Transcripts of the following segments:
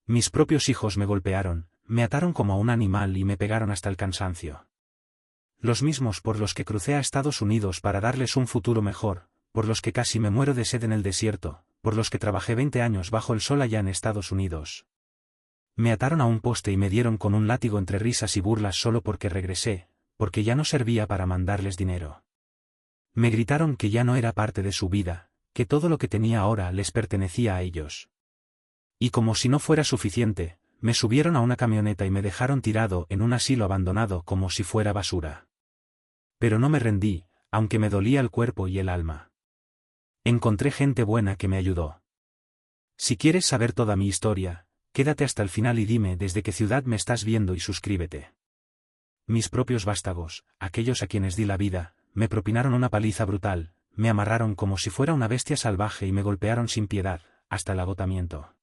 Mis propios hijos me golpearon, me ataron como a un animal y me pegaron hasta el cansancio. Los mismos por los que crucé a Estados Unidos para darles un futuro mejor, por los que casi me muero de sed en el desierto, por los que trabajé 20 años bajo el sol allá en Estados Unidos. Me ataron a un poste y me dieron con un látigo entre risas y burlas solo porque regresé, porque ya no servía para mandarles dinero. Me gritaron que ya no era parte de su vida, que todo lo que tenía ahora les pertenecía a ellos. Y como si no fuera suficiente, me subieron a una camioneta y me dejaron tirado en un asilo abandonado como si fuera basura. Pero no me rendí, aunque me dolía el cuerpo y el alma. Encontré gente buena que me ayudó. Si quieres saber toda mi historia, quédate hasta el final y dime desde qué ciudad me estás viendo y suscríbete. Mis propios vástagos, aquellos a quienes di la vida, me propinaron una paliza brutal, me amarraron como si fuera una bestia salvaje y me golpearon sin piedad, hasta el agotamiento.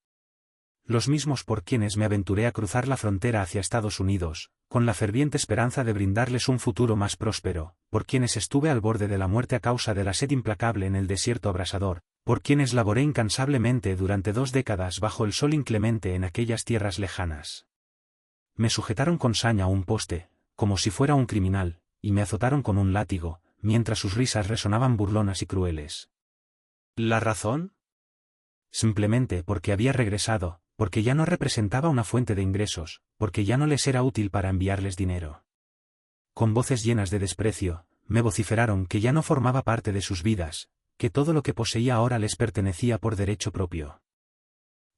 Los mismos por quienes me aventuré a cruzar la frontera hacia Estados Unidos, con la ferviente esperanza de brindarles un futuro más próspero, por quienes estuve al borde de la muerte a causa de la sed implacable en el desierto abrasador, por quienes laboré incansablemente durante 2 décadas bajo el sol inclemente en aquellas tierras lejanas. Me sujetaron con saña a un poste, como si fuera un criminal, y me azotaron con un látigo, mientras sus risas resonaban burlonas y crueles. ¿La razón? Simplemente porque había regresado, porque ya no representaba una fuente de ingresos, porque ya no les era útil para enviarles dinero. Con voces llenas de desprecio, me vociferaron que ya no formaba parte de sus vidas, que todo lo que poseía ahora les pertenecía por derecho propio.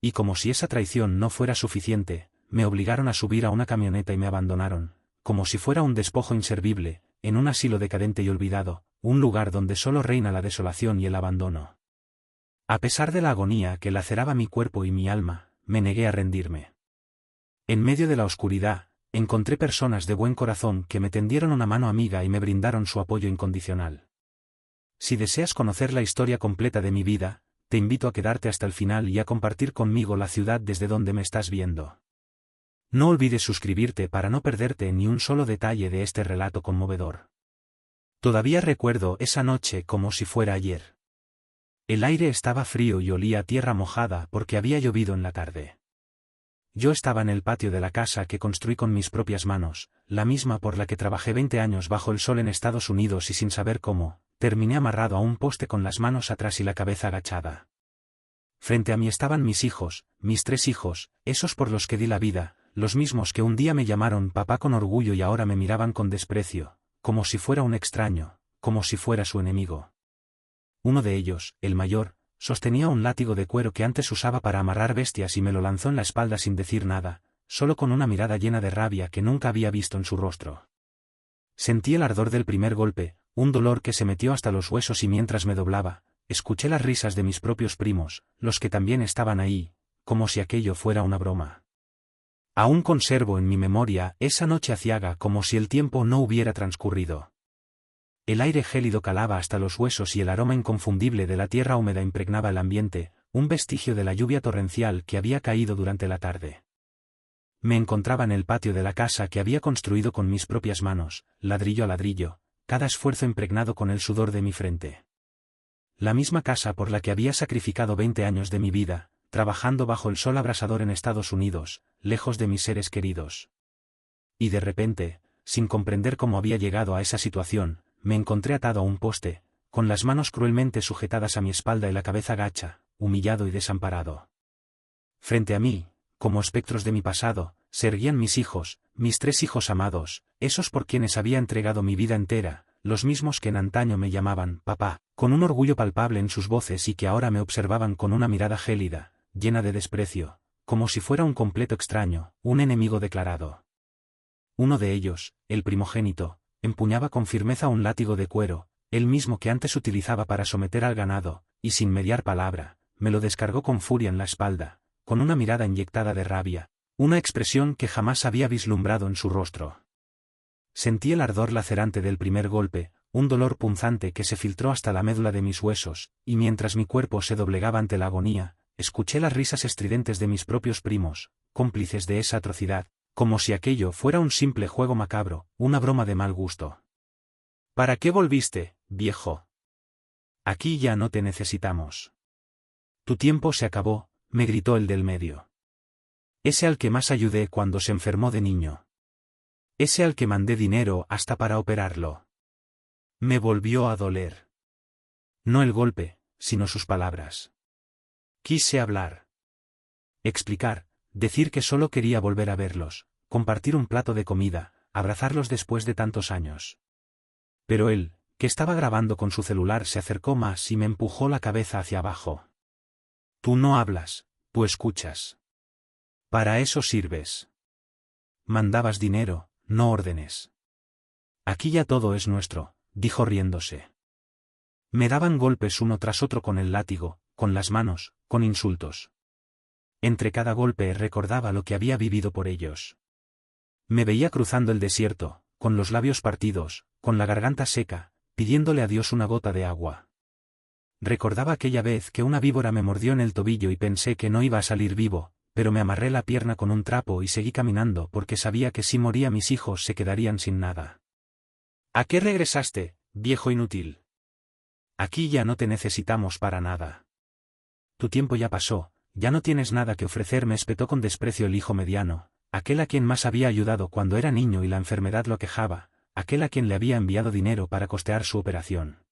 Y como si esa traición no fuera suficiente, me obligaron a subir a una camioneta y me abandonaron, como si fuera un despojo inservible, en un asilo decadente y olvidado, un lugar donde solo reina la desolación y el abandono. A pesar de la agonía que laceraba mi cuerpo y mi alma, me negué a rendirme. En medio de la oscuridad, encontré personas de buen corazón que me tendieron una mano amiga y me brindaron su apoyo incondicional. Si deseas conocer la historia completa de mi vida, te invito a quedarte hasta el final y a compartir conmigo la ciudad desde donde me estás viendo. No olvides suscribirte para no perderte ni un solo detalle de este relato conmovedor. Todavía recuerdo esa noche como si fuera ayer. El aire estaba frío y olía a tierra mojada porque había llovido en la tarde. Yo estaba en el patio de la casa que construí con mis propias manos, la misma por la que trabajé 20 años bajo el sol en Estados Unidos y sin saber cómo, terminé amarrado a un poste con las manos atrás y la cabeza agachada. Frente a mí estaban mis hijos, mis 3 hijos, esos por los que di la vida, los mismos que un día me llamaron papá con orgullo y ahora me miraban con desprecio, como si fuera un extraño, como si fuera su enemigo. Uno de ellos, el mayor, sostenía un látigo de cuero que antes usaba para amarrar bestias y me lo lanzó en la espalda sin decir nada, solo con una mirada llena de rabia que nunca había visto en su rostro. Sentí el ardor del primer golpe, un dolor que se metió hasta los huesos y mientras me doblaba, escuché las risas de mis propios primos, los que también estaban ahí, como si aquello fuera una broma. Aún conservo en mi memoria esa noche aciaga como si el tiempo no hubiera transcurrido. El aire gélido calaba hasta los huesos y el aroma inconfundible de la tierra húmeda impregnaba el ambiente, un vestigio de la lluvia torrencial que había caído durante la tarde. Me encontraba en el patio de la casa que había construido con mis propias manos, ladrillo a ladrillo, cada esfuerzo impregnado con el sudor de mi frente. La misma casa por la que había sacrificado 20 años de mi vida, trabajando bajo el sol abrasador en Estados Unidos, lejos de mis seres queridos. Y de repente, sin comprender cómo había llegado a esa situación, me encontré atado a un poste, con las manos cruelmente sujetadas a mi espalda y la cabeza gacha, humillado y desamparado. Frente a mí, como espectros de mi pasado, se erguían mis hijos, mis 3 hijos amados, esos por quienes había entregado mi vida entera, los mismos que en antaño me llamaban papá, con un orgullo palpable en sus voces y que ahora me observaban con una mirada gélida, llena de desprecio, como si fuera un completo extraño, un enemigo declarado. Uno de ellos, el primogénito, empuñaba con firmeza un látigo de cuero, el mismo que antes utilizaba para someter al ganado, y sin mediar palabra, me lo descargó con furia en la espalda, con una mirada inyectada de rabia, una expresión que jamás había vislumbrado en su rostro. Sentí el ardor lacerante del primer golpe, un dolor punzante que se filtró hasta la médula de mis huesos, y mientras mi cuerpo se doblegaba ante la agonía, escuché las risas estridentes de mis propios primos, cómplices de esa atrocidad, como si aquello fuera un simple juego macabro, una broma de mal gusto. ¿Para qué volviste, viejo? Aquí ya no te necesitamos. Tu tiempo se acabó, me gritó el del medio. Ese al que más ayudé cuando se enfermó de niño. Ese al que mandé dinero hasta para operarlo. Me volvió a doler. No el golpe, sino sus palabras. Quise hablar. Explicar, decir que solo quería volver a verlos, compartir un plato de comida, abrazarlos después de tantos años. Pero él, que estaba grabando con su celular, se acercó más y me empujó la cabeza hacia abajo. Tú no hablas, tú escuchas. Para eso sirves. Mandabas dinero, no órdenes. Aquí ya todo es nuestro, dijo riéndose. Me daban golpes uno tras otro con el látigo, con las manos, con insultos. Entre cada golpe recordaba lo que había vivido por ellos. Me veía cruzando el desierto, con los labios partidos, con la garganta seca, pidiéndole a Dios una gota de agua. Recordaba aquella vez que una víbora me mordió en el tobillo y pensé que no iba a salir vivo, pero me amarré la pierna con un trapo y seguí caminando porque sabía que si moría mis hijos se quedarían sin nada. ¿A qué regresaste, viejo inútil? Aquí ya no te necesitamos para nada. Tu tiempo ya pasó, ya no tienes nada que ofrecerme, espetó con desprecio el hijo mediano, aquel a quien más había ayudado cuando era niño y la enfermedad lo aquejaba, aquel a quien le había enviado dinero para costear su operación.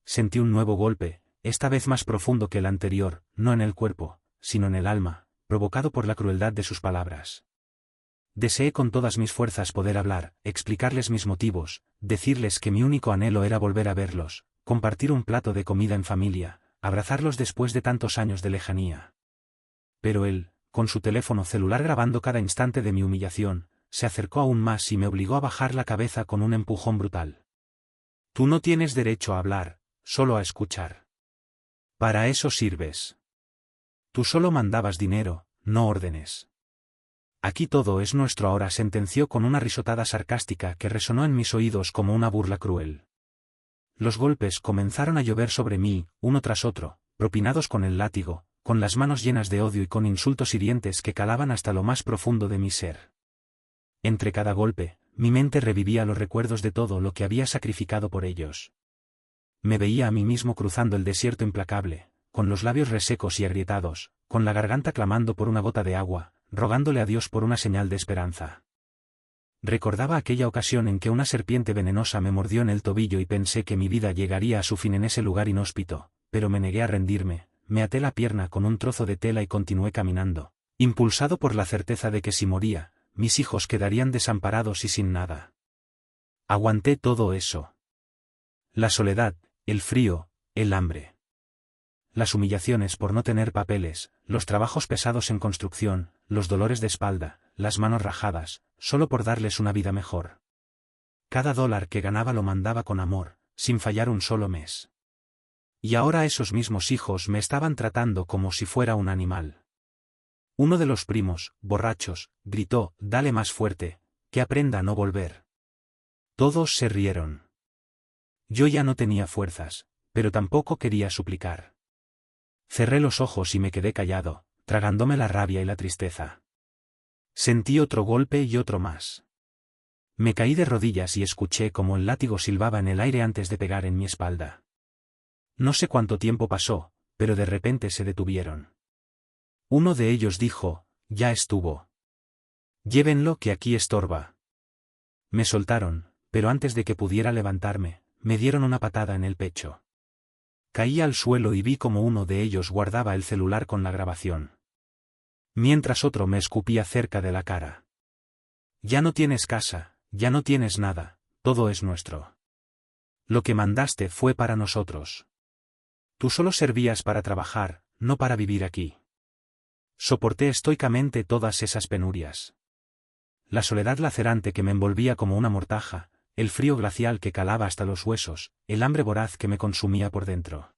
Sentí un nuevo golpe, esta vez más profundo que el anterior, no en el cuerpo, sino en el alma, provocado por la crueldad de sus palabras. Deseé con todas mis fuerzas poder hablar, explicarles mis motivos, decirles que mi único anhelo era volver a verlos, compartir un plato de comida en familia, abrazarlos después de tantos años de lejanía. Pero él, con su teléfono celular grabando cada instante de mi humillación, se acercó aún más y me obligó a bajar la cabeza con un empujón brutal. Tú no tienes derecho a hablar, solo a escuchar. Para eso sirves. Tú solo mandabas dinero, no órdenes. Aquí todo es nuestro ahora, sentenció con una risotada sarcástica que resonó en mis oídos como una burla cruel. Los golpes comenzaron a llover sobre mí, uno tras otro, propinados con el látigo, con las manos llenas de odio y con insultos hirientes que calaban hasta lo más profundo de mi ser. Entre cada golpe, mi mente revivía los recuerdos de todo lo que había sacrificado por ellos. Me veía a mí mismo cruzando el desierto implacable, con los labios resecos y agrietados, con la garganta clamando por una gota de agua, rogándole a Dios por una señal de esperanza. Recordaba aquella ocasión en que una serpiente venenosa me mordió en el tobillo y pensé que mi vida llegaría a su fin en ese lugar inhóspito, pero me negué a rendirme, me até la pierna con un trozo de tela y continué caminando, impulsado por la certeza de que si moría, mis hijos quedarían desamparados y sin nada. Aguanté todo eso. La soledad, el frío, el hambre. Las humillaciones por no tener papeles, los trabajos pesados en construcción, los dolores de espalda, las manos rajadas, solo por darles una vida mejor. Cada dólar que ganaba lo mandaba con amor, sin fallar un solo mes. Y ahora esos mismos hijos me estaban tratando como si fuera un animal. Uno de los primos, borrachos, gritó: «Dale más fuerte, que aprenda a no volver». Todos se rieron. Yo ya no tenía fuerzas, pero tampoco quería suplicar. Cerré los ojos y me quedé callado, tragándome la rabia y la tristeza. Sentí otro golpe y otro más. Me caí de rodillas y escuché cómo el látigo silbaba en el aire antes de pegar en mi espalda. No sé cuánto tiempo pasó, pero de repente se detuvieron. Uno de ellos dijo: «Ya estuvo. Llévenlo, que aquí estorba». Me soltaron, pero antes de que pudiera levantarme, me dieron una patada en el pecho. Caí al suelo y vi como uno de ellos guardaba el celular con la grabación. Mientras otro me escupía cerca de la cara. «Ya no tienes casa, ya no tienes nada, todo es nuestro. Lo que mandaste fue para nosotros. Tú solo servías para trabajar, no para vivir aquí». Soporté estoicamente todas esas penurias. La soledad lacerante que me envolvía como una mortaja, el frío glacial que calaba hasta los huesos, el hambre voraz que me consumía por dentro.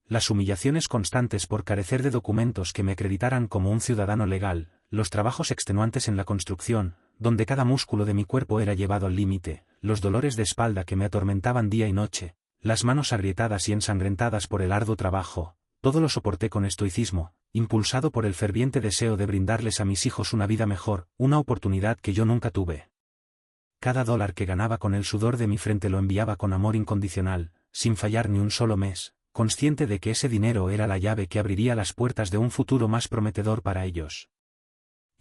Las humillaciones constantes por carecer de documentos que me acreditaran como un ciudadano legal, los trabajos extenuantes en la construcción, donde cada músculo de mi cuerpo era llevado al límite, los dolores de espalda que me atormentaban día y noche, las manos agrietadas y ensangrentadas por el arduo trabajo, todo lo soporté con estoicismo, impulsado por el ferviente deseo de brindarles a mis hijos una vida mejor, una oportunidad que yo nunca tuve. Cada dólar que ganaba con el sudor de mi frente lo enviaba con amor incondicional, sin fallar ni un solo mes, consciente de que ese dinero era la llave que abriría las puertas de un futuro más prometedor para ellos.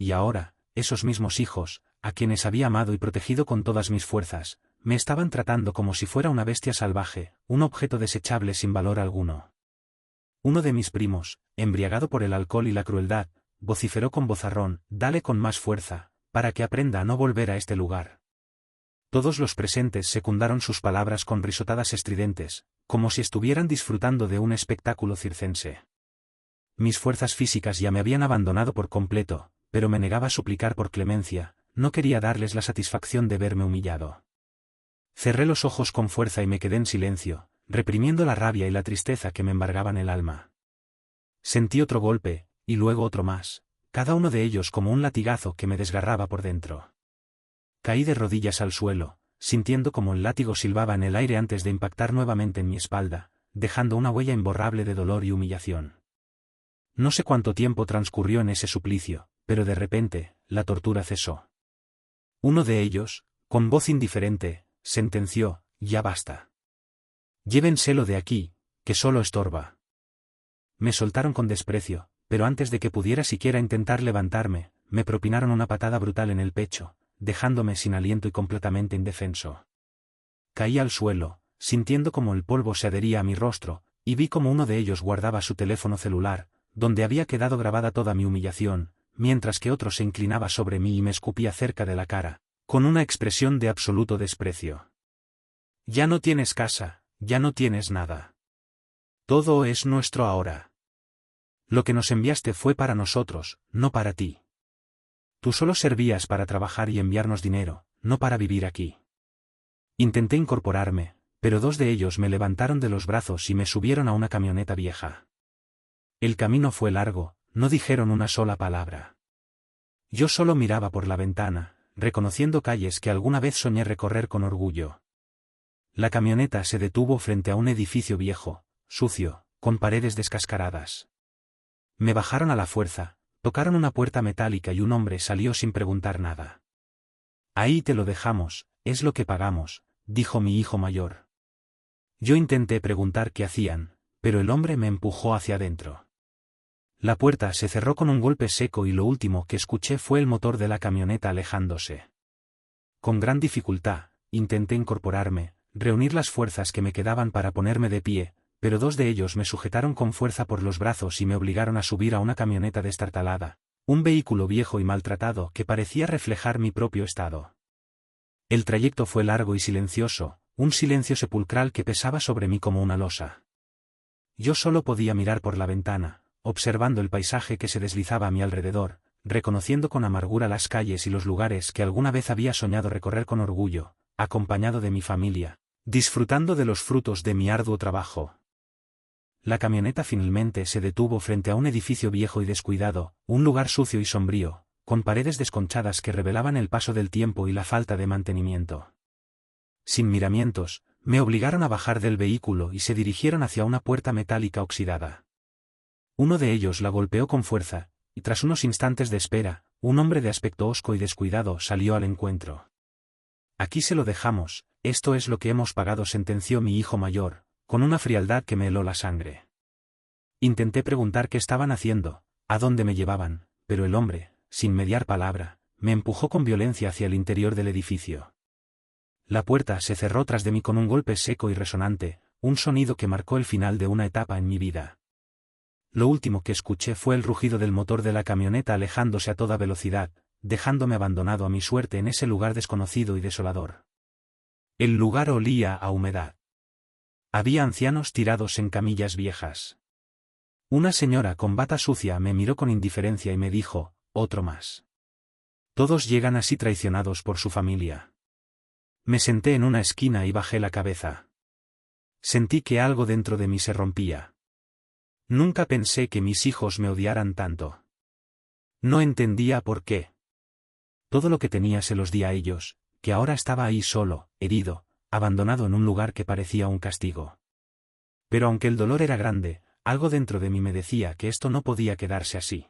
y ahora, esos mismos hijos, a quienes había amado y protegido con todas mis fuerzas, me estaban tratando como si fuera una bestia salvaje, un objeto desechable sin valor alguno. Uno de mis primos, embriagado por el alcohol y la crueldad, vociferó con vozarrón: «Dale con más fuerza, para que aprenda a no volver a este lugar». Todos los presentes secundaron sus palabras con risotadas estridentes, como si estuvieran disfrutando de un espectáculo circense. Mis fuerzas físicas ya me habían abandonado por completo, pero me negaba a suplicar por clemencia, no quería darles la satisfacción de verme humillado. Cerré los ojos con fuerza y me quedé en silencio, reprimiendo la rabia y la tristeza que me embargaban el alma. Sentí otro golpe, y luego otro más, cada uno de ellos como un latigazo que me desgarraba por dentro. Caí de rodillas al suelo, sintiendo como el látigo silbaba en el aire antes de impactar nuevamente en mi espalda, dejando una huella imborrable de dolor y humillación. No sé cuánto tiempo transcurrió en ese suplicio, pero de repente, la tortura cesó. Uno de ellos, con voz indiferente, sentenció: «Ya basta. Llévenselo de aquí, que solo estorba». Me soltaron con desprecio, pero antes de que pudiera siquiera intentar levantarme, me propinaron una patada brutal en el pecho, dejándome sin aliento y completamente indefenso. Caí al suelo, sintiendo como el polvo se adhería a mi rostro, y vi como uno de ellos guardaba su teléfono celular, donde había quedado grabada toda mi humillación, mientras que otro se inclinaba sobre mí y me escupía cerca de la cara, con una expresión de absoluto desprecio. «Ya no tienes casa, ya no tienes nada. Todo es nuestro ahora. Lo que nos enviaste fue para nosotros, no para ti. Tú solo servías para trabajar y enviarnos dinero, no para vivir aquí». Intenté incorporarme, pero dos de ellos me levantaron de los brazos y me subieron a una camioneta vieja. El camino fue largo, no dijeron una sola palabra. Yo solo miraba por la ventana, reconociendo calles que alguna vez soñé recorrer con orgullo. La camioneta se detuvo frente a un edificio viejo, sucio, con paredes descascaradas. Me bajaron a la fuerza, tocaron una puerta metálica y un hombre salió sin preguntar nada. «Ahí te lo dejamos, es lo que pagamos», dijo mi hijo mayor. Yo intenté preguntar qué hacían, pero el hombre me empujó hacia adentro. La puerta se cerró con un golpe seco y lo último que escuché fue el motor de la camioneta alejándose. Con gran dificultad, intenté incorporarme, reunir las fuerzas que me quedaban para ponerme de pie, pero dos de ellos me sujetaron con fuerza por los brazos y me obligaron a subir a una camioneta destartalada, un vehículo viejo y maltratado que parecía reflejar mi propio estado. El trayecto fue largo y silencioso, un silencio sepulcral que pesaba sobre mí como una losa. Yo solo podía mirar por la ventana, observando el paisaje que se deslizaba a mi alrededor, reconociendo con amargura las calles y los lugares que alguna vez había soñado recorrer con orgullo, acompañado de mi familia, disfrutando de los frutos de mi arduo trabajo. La camioneta finalmente se detuvo frente a un edificio viejo y descuidado, un lugar sucio y sombrío, con paredes desconchadas que revelaban el paso del tiempo y la falta de mantenimiento. Sin miramientos, me obligaron a bajar del vehículo y se dirigieron hacia una puerta metálica oxidada. Uno de ellos la golpeó con fuerza, y tras unos instantes de espera, un hombre de aspecto hosco y descuidado salió al encuentro. «Aquí se lo dejamos, esto es lo que hemos pagado», sentenció mi hijo mayor, con una frialdad que me heló la sangre. Intenté preguntar qué estaban haciendo, a dónde me llevaban, pero el hombre, sin mediar palabra, me empujó con violencia hacia el interior del edificio. La puerta se cerró tras de mí con un golpe seco y resonante, un sonido que marcó el final de una etapa en mi vida. Lo último que escuché fue el rugido del motor de la camioneta alejándose a toda velocidad, dejándome abandonado a mi suerte en ese lugar desconocido y desolador. El lugar olía a humedad. Había ancianos tirados en camillas viejas. Una señora con bata sucia me miró con indiferencia y me dijo: «Otro más. Todos llegan así traicionados por su familia». Me senté en una esquina y bajé la cabeza. Sentí que algo dentro de mí se rompía. Nunca pensé que mis hijos me odiaran tanto. No entendía por qué. Todo lo que tenía se los di a ellos, que ahora estaba ahí solo, herido, abandonado en un lugar que parecía un castigo. Pero aunque el dolor era grande, algo dentro de mí me decía que esto no podía quedarse así.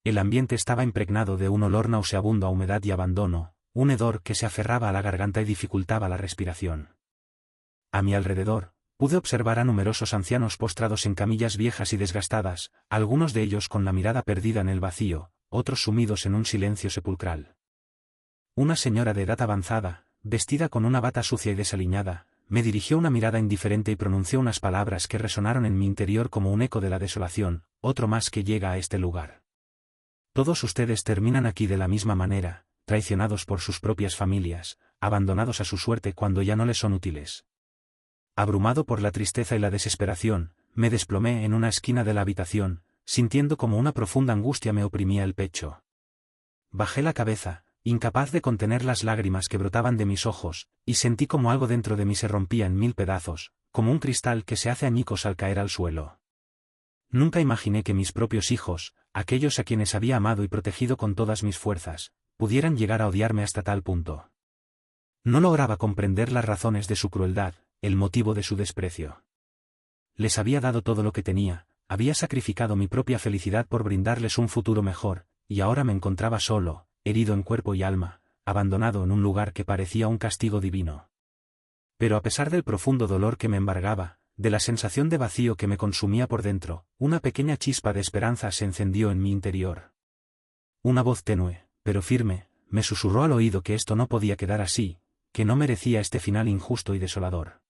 El ambiente estaba impregnado de un olor nauseabundo a humedad y abandono, un hedor que se aferraba a la garganta y dificultaba la respiración. A mi alrededor, pude observar a numerosos ancianos postrados en camillas viejas y desgastadas, algunos de ellos con la mirada perdida en el vacío, otros sumidos en un silencio sepulcral. Una señora de edad avanzada, vestida con una bata sucia y desaliñada, me dirigió una mirada indiferente y pronunció unas palabras que resonaron en mi interior como un eco de la desolación: otro más que llega a este lugar. Todos ustedes terminan aquí de la misma manera, traicionados por sus propias familias, abandonados a su suerte cuando ya no les son útiles. Abrumado por la tristeza y la desesperación, me desplomé en una esquina de la habitación, sintiendo como una profunda angustia me oprimía el pecho. Bajé la cabeza, incapaz de contener las lágrimas que brotaban de mis ojos, y sentí como algo dentro de mí se rompía en mil pedazos, como un cristal que se hace añicos al caer al suelo. Nunca imaginé que mis propios hijos, aquellos a quienes había amado y protegido con todas mis fuerzas, pudieran llegar a odiarme hasta tal punto. No lograba comprender las razones de su crueldad, el motivo de su desprecio. Les había dado todo lo que tenía, había sacrificado mi propia felicidad por brindarles un futuro mejor, y ahora me encontraba solo, herido en cuerpo y alma, abandonado en un lugar que parecía un castigo divino. Pero a pesar del profundo dolor que me embargaba, de la sensación de vacío que me consumía por dentro, una pequeña chispa de esperanza se encendió en mi interior. Una voz tenue, pero firme, me susurró al oído que esto no podía quedar así, que no merecía este final injusto y desolador.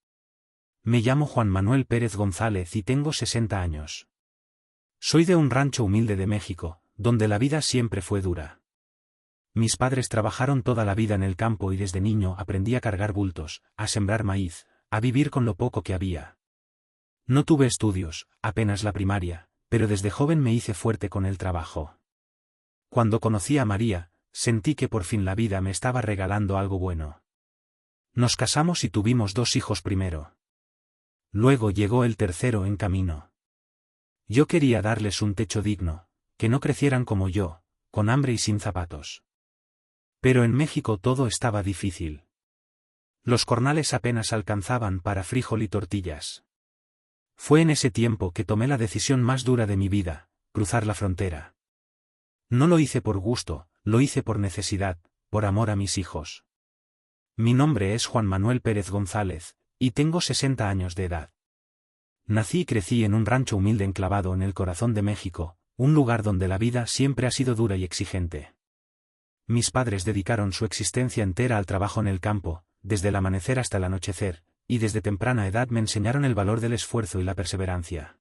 Me llamo Juan Manuel Pérez González y tengo 60 años. Soy de un rancho humilde de México, donde la vida siempre fue dura. Mis padres trabajaron toda la vida en el campo y desde niño aprendí a cargar bultos, a sembrar maíz, a vivir con lo poco que había. No tuve estudios, apenas la primaria, pero desde joven me hice fuerte con el trabajo. Cuando conocí a María, sentí que por fin la vida me estaba regalando algo bueno. Nos casamos y tuvimos 2 hijos primero. Luego llegó el tercero en camino. Yo quería darles un techo digno, que no crecieran como yo, con hambre y sin zapatos. Pero en México todo estaba difícil. Los jornales apenas alcanzaban para frijol y tortillas. Fue en ese tiempo que tomé la decisión más dura de mi vida: cruzar la frontera. No lo hice por gusto, lo hice por necesidad, por amor a mis hijos. Mi nombre es Juan Manuel Pérez González, y tengo 60 años de edad. Nací y crecí en un rancho humilde enclavado en el corazón de México, un lugar donde la vida siempre ha sido dura y exigente. Mis padres dedicaron su existencia entera al trabajo en el campo, desde el amanecer hasta el anochecer, y desde temprana edad me enseñaron el valor del esfuerzo y la perseverancia.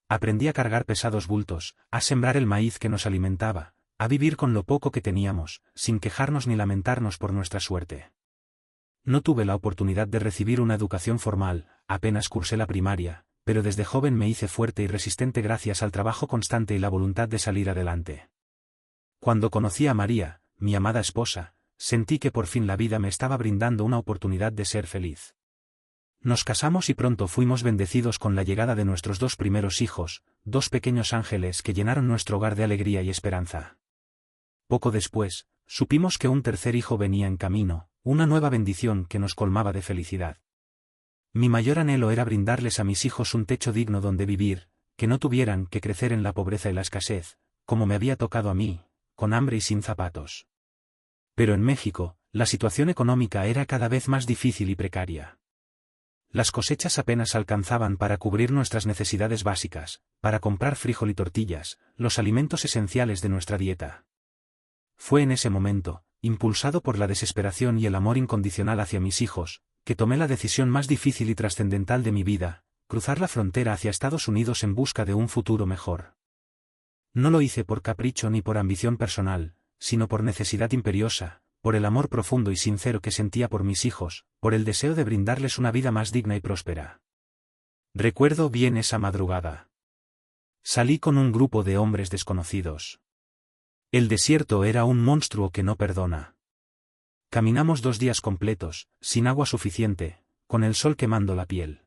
Aprendí a cargar pesados bultos, a sembrar el maíz que nos alimentaba, a vivir con lo poco que teníamos, sin quejarnos ni lamentarnos por nuestra suerte. No tuve la oportunidad de recibir una educación formal, apenas cursé la primaria, pero desde joven me hice fuerte y resistente gracias al trabajo constante y la voluntad de salir adelante. Cuando conocí a María, mi amada esposa, sentí que por fin la vida me estaba brindando una oportunidad de ser feliz. Nos casamos y pronto fuimos bendecidos con la llegada de nuestros 2 primeros hijos, 2 pequeños ángeles que llenaron nuestro hogar de alegría y esperanza. Poco después, supimos que un tercer hijo venía en camino, una nueva bendición que nos colmaba de felicidad. Mi mayor anhelo era brindarles a mis hijos un techo digno donde vivir, que no tuvieran que crecer en la pobreza y la escasez, como me había tocado a mí, con hambre y sin zapatos. Pero en México, la situación económica era cada vez más difícil y precaria. Las cosechas apenas alcanzaban para cubrir nuestras necesidades básicas, para comprar frijol y tortillas, los alimentos esenciales de nuestra dieta. Fue en ese momento, impulsado por la desesperación y el amor incondicional hacia mis hijos, que tomé la decisión más difícil y trascendental de mi vida: cruzar la frontera hacia Estados Unidos en busca de un futuro mejor. No lo hice por capricho ni por ambición personal, sino por necesidad imperiosa, por el amor profundo y sincero que sentía por mis hijos, por el deseo de brindarles una vida más digna y próspera. Recuerdo bien esa madrugada. Salí con un grupo de hombres desconocidos. El desierto era un monstruo que no perdona. Caminamos 2 días completos, sin agua suficiente, con el sol quemando la piel.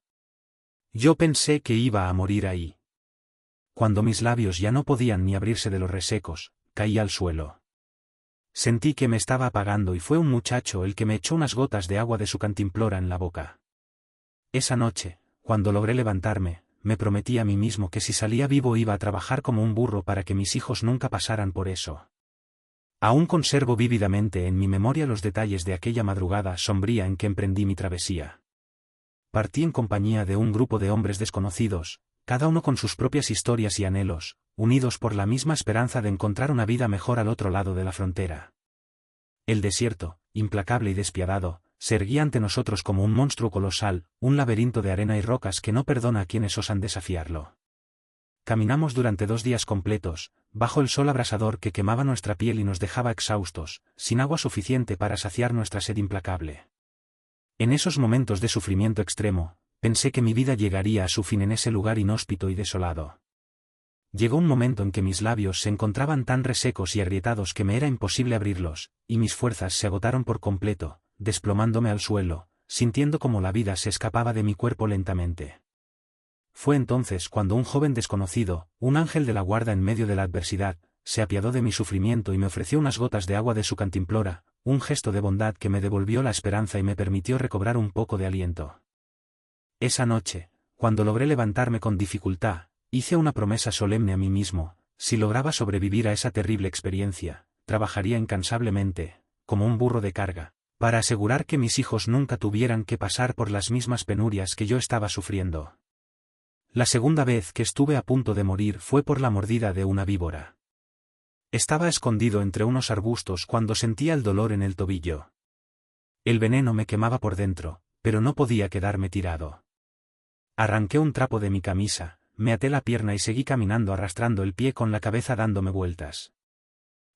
Yo pensé que iba a morir ahí. Cuando mis labios ya no podían ni abrirse de los resecos, caí al suelo. Sentí que me estaba apagando y fue un muchacho el que me echó unas gotas de agua de su cantimplora en la boca. Esa noche, cuando logré levantarme, me prometí a mí mismo que si salía vivo iba a trabajar como un burro para que mis hijos nunca pasaran por eso. Aún conservo vívidamente en mi memoria los detalles de aquella madrugada sombría en que emprendí mi travesía. Partí en compañía de un grupo de hombres desconocidos, cada uno con sus propias historias y anhelos, unidos por la misma esperanza de encontrar una vida mejor al otro lado de la frontera. El desierto, implacable y despiadado, se erguía ante nosotros como un monstruo colosal, un laberinto de arena y rocas que no perdona a quienes osan desafiarlo. Caminamos durante 2 días completos, bajo el sol abrasador que quemaba nuestra piel y nos dejaba exhaustos, sin agua suficiente para saciar nuestra sed implacable. En esos momentos de sufrimiento extremo, pensé que mi vida llegaría a su fin en ese lugar inhóspito y desolado. Llegó un momento en que mis labios se encontraban tan resecos y agrietados que me era imposible abrirlos, y mis fuerzas se agotaron por completo, desplomándome al suelo, sintiendo como la vida se escapaba de mi cuerpo lentamente. Fue entonces cuando un joven desconocido, un ángel de la guarda en medio de la adversidad, se apiadó de mi sufrimiento y me ofreció unas gotas de agua de su cantimplora, un gesto de bondad que me devolvió la esperanza y me permitió recobrar un poco de aliento. Esa noche, cuando logré levantarme con dificultad, hice una promesa solemne a mí mismo: si lograba sobrevivir a esa terrible experiencia, trabajaría incansablemente, como un burro de carga, para asegurar que mis hijos nunca tuvieran que pasar por las mismas penurias que yo estaba sufriendo. La segunda vez que estuve a punto de morir fue por la mordida de una víbora. Estaba escondido entre unos arbustos cuando sentía el dolor en el tobillo. El veneno me quemaba por dentro, pero no podía quedarme tirado. Arranqué un trapo de mi camisa, me até la pierna y seguí caminando arrastrando el pie con la cabeza dándome vueltas.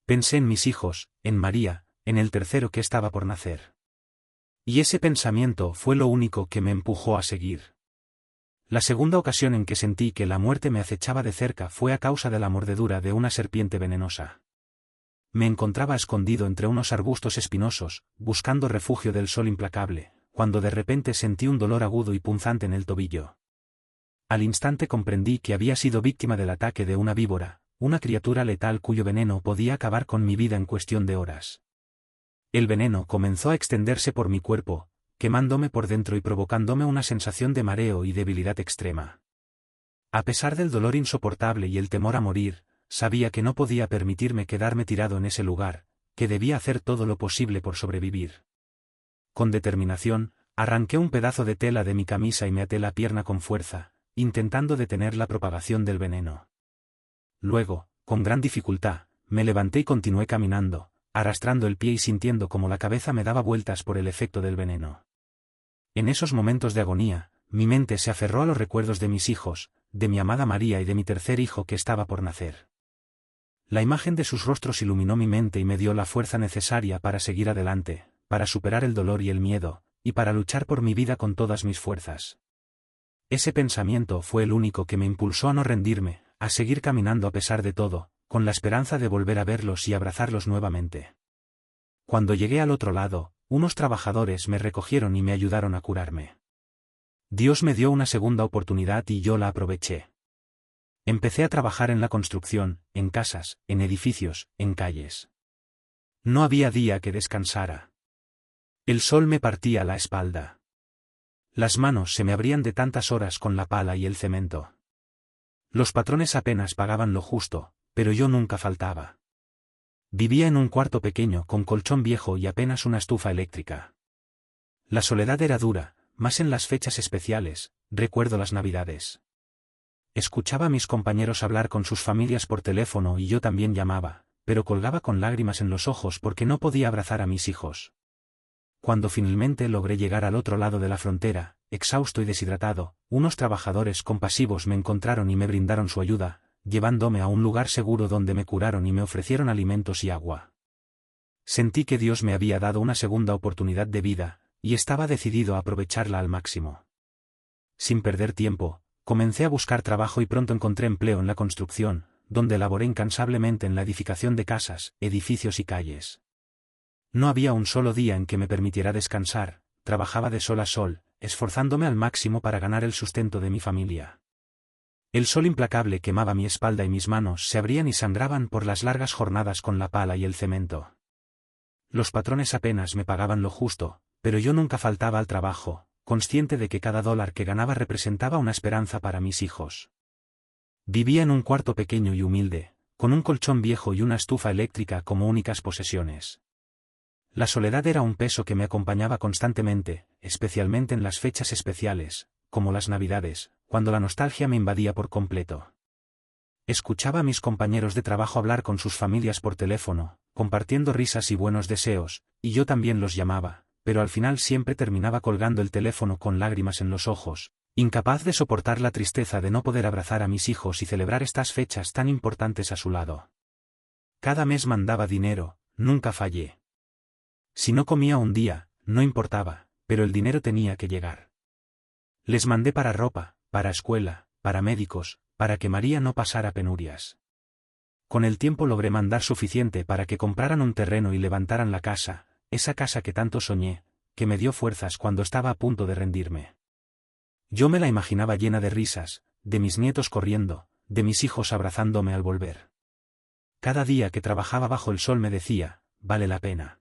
Pensé en mis hijos, en María, en el tercero que estaba por nacer. Y ese pensamiento fue lo único que me empujó a seguir. La segunda ocasión en que sentí que la muerte me acechaba de cerca fue a causa de la mordedura de una serpiente venenosa. Me encontraba escondido entre unos arbustos espinosos, buscando refugio del sol implacable, cuando de repente sentí un dolor agudo y punzante en el tobillo. Al instante comprendí que había sido víctima del ataque de una víbora, una criatura letal cuyo veneno podía acabar con mi vida en cuestión de horas. El veneno comenzó a extenderse por mi cuerpo, quemándome por dentro y provocándome una sensación de mareo y debilidad extrema. A pesar del dolor insoportable y el temor a morir, sabía que no podía permitirme quedarme tirado en ese lugar, que debía hacer todo lo posible por sobrevivir. Con determinación, arranqué un pedazo de tela de mi camisa y me até la pierna con fuerza, intentando detener la propagación del veneno. Luego, con gran dificultad, me levanté y continué caminando, arrastrando el pie y sintiendo como la cabeza me daba vueltas por el efecto del veneno. En esos momentos de agonía, mi mente se aferró a los recuerdos de mis hijos, de mi amada María y de mi tercer hijo que estaba por nacer. La imagen de sus rostros iluminó mi mente y me dio la fuerza necesaria para seguir adelante, para superar el dolor y el miedo, y para luchar por mi vida con todas mis fuerzas. Ese pensamiento fue el único que me impulsó a no rendirme, a seguir caminando a pesar de todo, con la esperanza de volver a verlos y abrazarlos nuevamente. Cuando llegué al otro lado, unos trabajadores me recogieron y me ayudaron a curarme. Dios me dio una segunda oportunidad y yo la aproveché. Empecé a trabajar en la construcción, en casas, en edificios, en calles. No había día que descansara. El sol me partía la espalda. Las manos se me abrían de tantas horas con la pala y el cemento. Los patrones apenas pagaban lo justo, pero yo nunca faltaba. Vivía en un cuarto pequeño con colchón viejo y apenas una estufa eléctrica. La soledad era dura, más en las fechas especiales, recuerdo las Navidades. Escuchaba a mis compañeros hablar con sus familias por teléfono y yo también llamaba, pero colgaba con lágrimas en los ojos porque no podía abrazar a mis hijos. Cuando finalmente logré llegar al otro lado de la frontera, exhausto y deshidratado, unos trabajadores compasivos me encontraron y me brindaron su ayuda, llevándome a un lugar seguro donde me curaron y me ofrecieron alimentos y agua. Sentí que Dios me había dado una segunda oportunidad de vida, y estaba decidido a aprovecharla al máximo. Sin perder tiempo, comencé a buscar trabajo y pronto encontré empleo en la construcción, donde laboré incansablemente en la edificación de casas, edificios y calles. No había un solo día en que me permitiera descansar, trabajaba de sol a sol, esforzándome al máximo para ganar el sustento de mi familia. El sol implacable quemaba mi espalda y mis manos se abrían y sangraban por las largas jornadas con la pala y el cemento. Los patrones apenas me pagaban lo justo, pero yo nunca faltaba al trabajo, consciente de que cada dólar que ganaba representaba una esperanza para mis hijos. Vivía en un cuarto pequeño y humilde, con un colchón viejo y una estufa eléctrica como únicas posesiones. La soledad era un peso que me acompañaba constantemente, especialmente en las fechas especiales, como las Navidades, cuando la nostalgia me invadía por completo. Escuchaba a mis compañeros de trabajo hablar con sus familias por teléfono, compartiendo risas y buenos deseos, y yo también los llamaba, pero al final siempre terminaba colgando el teléfono con lágrimas en los ojos, incapaz de soportar la tristeza de no poder abrazar a mis hijos y celebrar estas fechas tan importantes a su lado. Cada mes mandaba dinero, nunca fallé. Si no comía un día, no importaba, pero el dinero tenía que llegar. Les mandé para ropa, para escuela, para médicos, para que María no pasara penurias. Con el tiempo logré mandar suficiente para que compraran un terreno y levantaran la casa, esa casa que tanto soñé, que me dio fuerzas cuando estaba a punto de rendirme. Yo me la imaginaba llena de risas, de mis nietos corriendo, de mis hijos abrazándome al volver. Cada día que trabajaba bajo el sol me decía, vale la pena.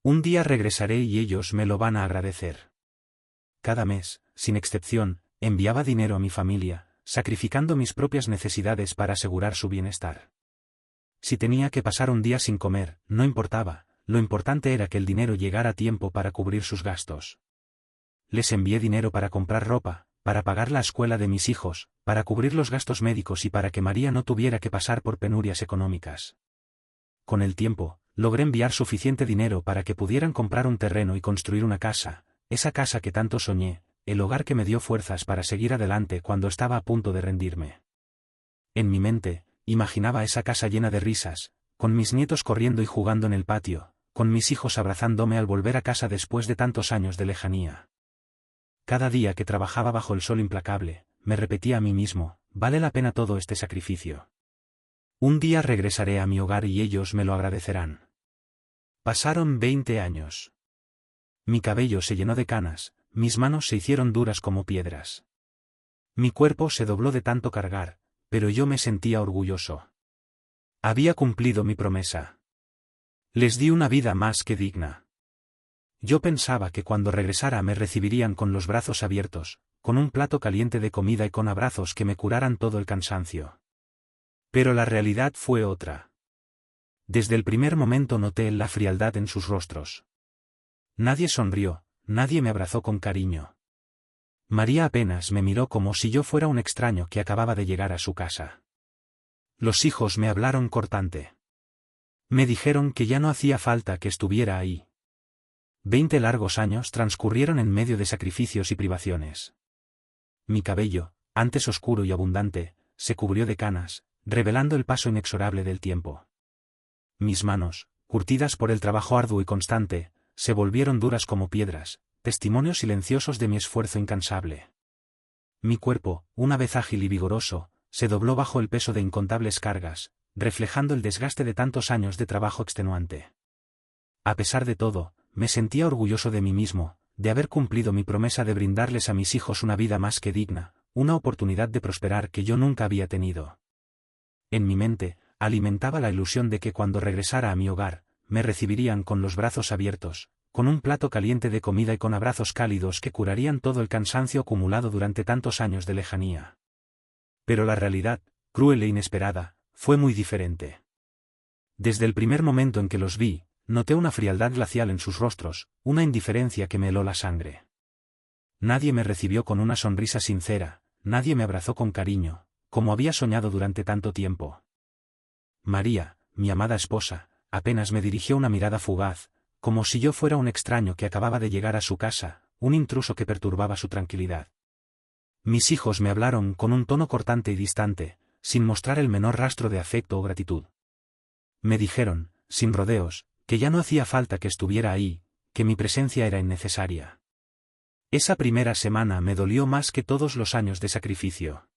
Un día regresaré y ellos me lo van a agradecer. Cada mes, sin excepción, enviaba dinero a mi familia, sacrificando mis propias necesidades para asegurar su bienestar. Si tenía que pasar un día sin comer, no importaba, lo importante era que el dinero llegara a tiempo para cubrir sus gastos. Les envié dinero para comprar ropa, para pagar la escuela de mis hijos, para cubrir los gastos médicos y para que María no tuviera que pasar por penurias económicas. Con el tiempo, logré enviar suficiente dinero para que pudieran comprar un terreno y construir una casa, esa casa que tanto soñé, el hogar que me dio fuerzas para seguir adelante cuando estaba a punto de rendirme. En mi mente, imaginaba esa casa llena de risas, con mis nietos corriendo y jugando en el patio, con mis hijos abrazándome al volver a casa después de tantos años de lejanía. Cada día que trabajaba bajo el sol implacable, me repetía a mí mismo, vale la pena todo este sacrificio. Un día regresaré a mi hogar y ellos me lo agradecerán. Pasaron 20 años. Mi cabello se llenó de canas, mis manos se hicieron duras como piedras. Mi cuerpo se dobló de tanto cargar, pero yo me sentía orgulloso. Había cumplido mi promesa. Les di una vida más que digna. Yo pensaba que cuando regresara me recibirían con los brazos abiertos, con un plato caliente de comida y con abrazos que me curaran todo el cansancio. Pero la realidad fue otra. Desde el primer momento noté la frialdad en sus rostros. Nadie sonrió, nadie me abrazó con cariño. María apenas me miró como si yo fuera un extraño que acababa de llegar a su casa. Los hijos me hablaron cortante. Me dijeron que ya no hacía falta que estuviera ahí. 20 largos años transcurrieron en medio de sacrificios y privaciones. Mi cabello, antes oscuro y abundante, se cubrió de canas, revelando el paso inexorable del tiempo. Mis manos, curtidas por el trabajo arduo y constante, se volvieron duras como piedras, testimonios silenciosos de mi esfuerzo incansable. Mi cuerpo, una vez ágil y vigoroso, se dobló bajo el peso de incontables cargas, reflejando el desgaste de tantos años de trabajo extenuante. A pesar de todo, me sentía orgulloso de mí mismo, de haber cumplido mi promesa de brindarles a mis hijos una vida más que digna, una oportunidad de prosperar que yo nunca había tenido. En mi mente, alimentaba la ilusión de que cuando regresara a mi hogar, me recibirían con los brazos abiertos, con un plato caliente de comida y con abrazos cálidos que curarían todo el cansancio acumulado durante tantos años de lejanía. Pero la realidad, cruel e inesperada, fue muy diferente. Desde el primer momento en que los vi, noté una frialdad glacial en sus rostros, una indiferencia que me heló la sangre. Nadie me recibió con una sonrisa sincera, nadie me abrazó con cariño, como había soñado durante tanto tiempo. María, mi amada esposa, apenas me dirigió una mirada fugaz, como si yo fuera un extraño que acababa de llegar a su casa, un intruso que perturbaba su tranquilidad. Mis hijos me hablaron con un tono cortante y distante, sin mostrar el menor rastro de afecto o gratitud. Me dijeron, sin rodeos, que ya no hacía falta que estuviera ahí, que mi presencia era innecesaria. Esa primera semana me dolió más que todos los años de sacrificio.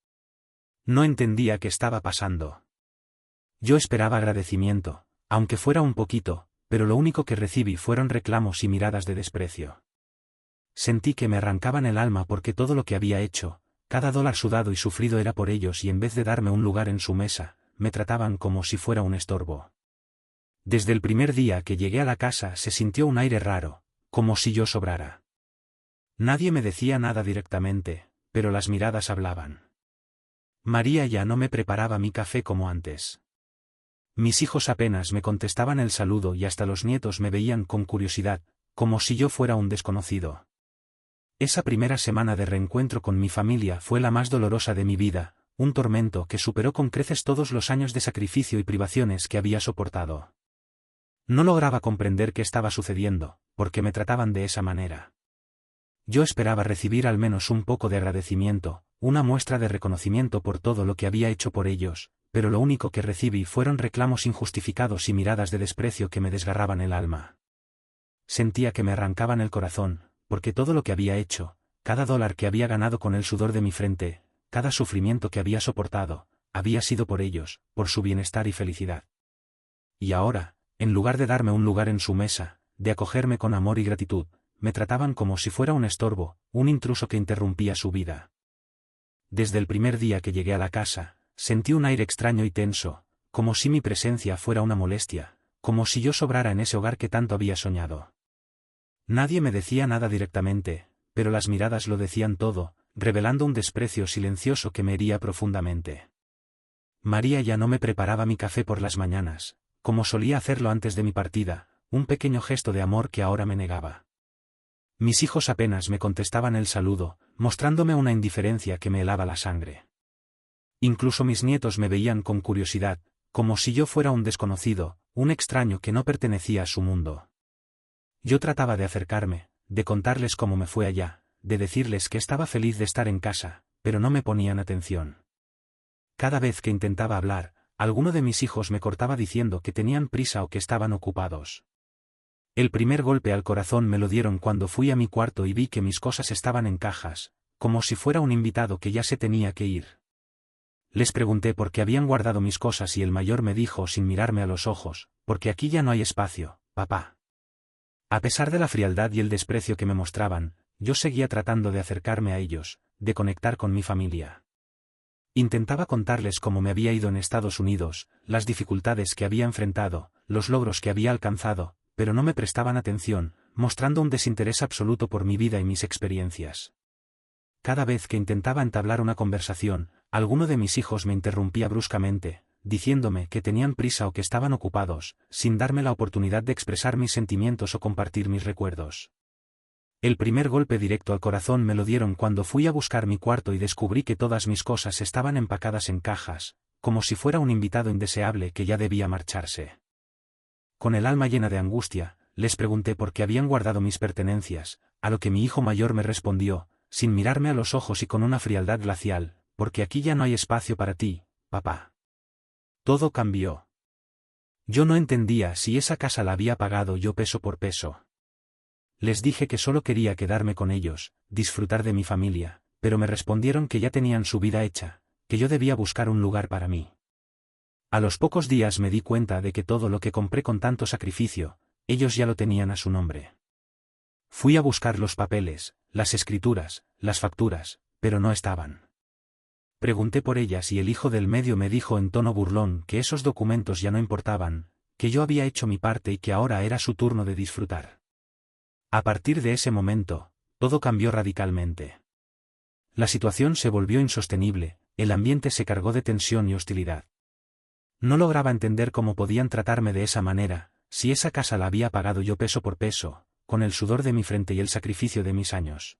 No entendía qué estaba pasando. Yo esperaba agradecimiento, aunque fuera un poquito, pero lo único que recibí fueron reclamos y miradas de desprecio. Sentí que me arrancaban el alma porque todo lo que había hecho, cada dólar sudado y sufrido era por ellos y en vez de darme un lugar en su mesa, me trataban como si fuera un estorbo. Desde el primer día que llegué a la casa se sintió un aire raro, como si yo sobrara. Nadie me decía nada directamente, pero las miradas hablaban. María ya no me preparaba mi café como antes. Mis hijos apenas me contestaban el saludo y hasta los nietos me veían con curiosidad, como si yo fuera un desconocido. Esa primera semana de reencuentro con mi familia fue la más dolorosa de mi vida, un tormento que superó con creces todos los años de sacrificio y privaciones que había soportado. No lograba comprender qué estaba sucediendo, por qué me trataban de esa manera. Yo esperaba recibir al menos un poco de agradecimiento, una muestra de reconocimiento por todo lo que había hecho por ellos, pero lo único que recibí fueron reclamos injustificados y miradas de desprecio que me desgarraban el alma. Sentía que me arrancaban el corazón, porque todo lo que había hecho, cada dólar que había ganado con el sudor de mi frente, cada sufrimiento que había soportado, había sido por ellos, por su bienestar y felicidad. Y ahora, en lugar de darme un lugar en su mesa, de acogerme con amor y gratitud, me trataban como si fuera un estorbo, un intruso que interrumpía su vida. Desde el primer día que llegué a la casa, sentí un aire extraño y tenso, como si mi presencia fuera una molestia, como si yo sobrara en ese hogar que tanto había soñado. Nadie me decía nada directamente, pero las miradas lo decían todo, revelando un desprecio silencioso que me hería profundamente. María ya no me preparaba mi café por las mañanas, como solía hacerlo antes de mi partida, un pequeño gesto de amor que ahora me negaba. Mis hijos apenas me contestaban el saludo, mostrándome una indiferencia que me helaba la sangre. Incluso mis nietos me veían con curiosidad, como si yo fuera un desconocido, un extraño que no pertenecía a su mundo. Yo trataba de acercarme, de contarles cómo me fue allá, de decirles que estaba feliz de estar en casa, pero no me ponían atención. Cada vez que intentaba hablar, alguno de mis hijos me cortaba diciendo que tenían prisa o que estaban ocupados. El primer golpe al corazón me lo dieron cuando fui a mi cuarto y vi que mis cosas estaban en cajas, como si fuera un invitado que ya se tenía que ir. Les pregunté por qué habían guardado mis cosas y el mayor me dijo sin mirarme a los ojos, porque aquí ya no hay espacio, papá. A pesar de la frialdad y el desprecio que me mostraban, yo seguía tratando de acercarme a ellos, de conectar con mi familia. Intentaba contarles cómo me había ido en Estados Unidos, las dificultades que había enfrentado, los logros que había alcanzado, pero no me prestaban atención, mostrando un desinterés absoluto por mi vida y mis experiencias. Cada vez que intentaba entablar una conversación, alguno de mis hijos me interrumpía bruscamente, diciéndome que tenían prisa o que estaban ocupados, sin darme la oportunidad de expresar mis sentimientos o compartir mis recuerdos. El primer golpe directo al corazón me lo dieron cuando fui a buscar mi cuarto y descubrí que todas mis cosas estaban empacadas en cajas, como si fuera un invitado indeseable que ya debía marcharse. Con el alma llena de angustia, les pregunté por qué habían guardado mis pertenencias, a lo que mi hijo mayor me respondió, sin mirarme a los ojos y con una frialdad glacial, porque aquí ya no hay espacio para ti, papá. Todo cambió. Yo no entendía si esa casa la había pagado yo peso por peso. Les dije que solo quería quedarme con ellos, disfrutar de mi familia, pero me respondieron que ya tenían su vida hecha, que yo debía buscar un lugar para mí. A los pocos días me di cuenta de que todo lo que compré con tanto sacrificio, ellos ya lo tenían a su nombre. Fui a buscar los papeles, las escrituras, las facturas, pero no estaban. Pregunté por ellas y el hijo del medio me dijo en tono burlón que esos documentos ya no importaban, que yo había hecho mi parte y que ahora era su turno de disfrutar. A partir de ese momento, todo cambió radicalmente. La situación se volvió insostenible, el ambiente se cargó de tensión y hostilidad. No lograba entender cómo podían tratarme de esa manera, si esa casa la había pagado yo peso por peso, con el sudor de mi frente y el sacrificio de mis años.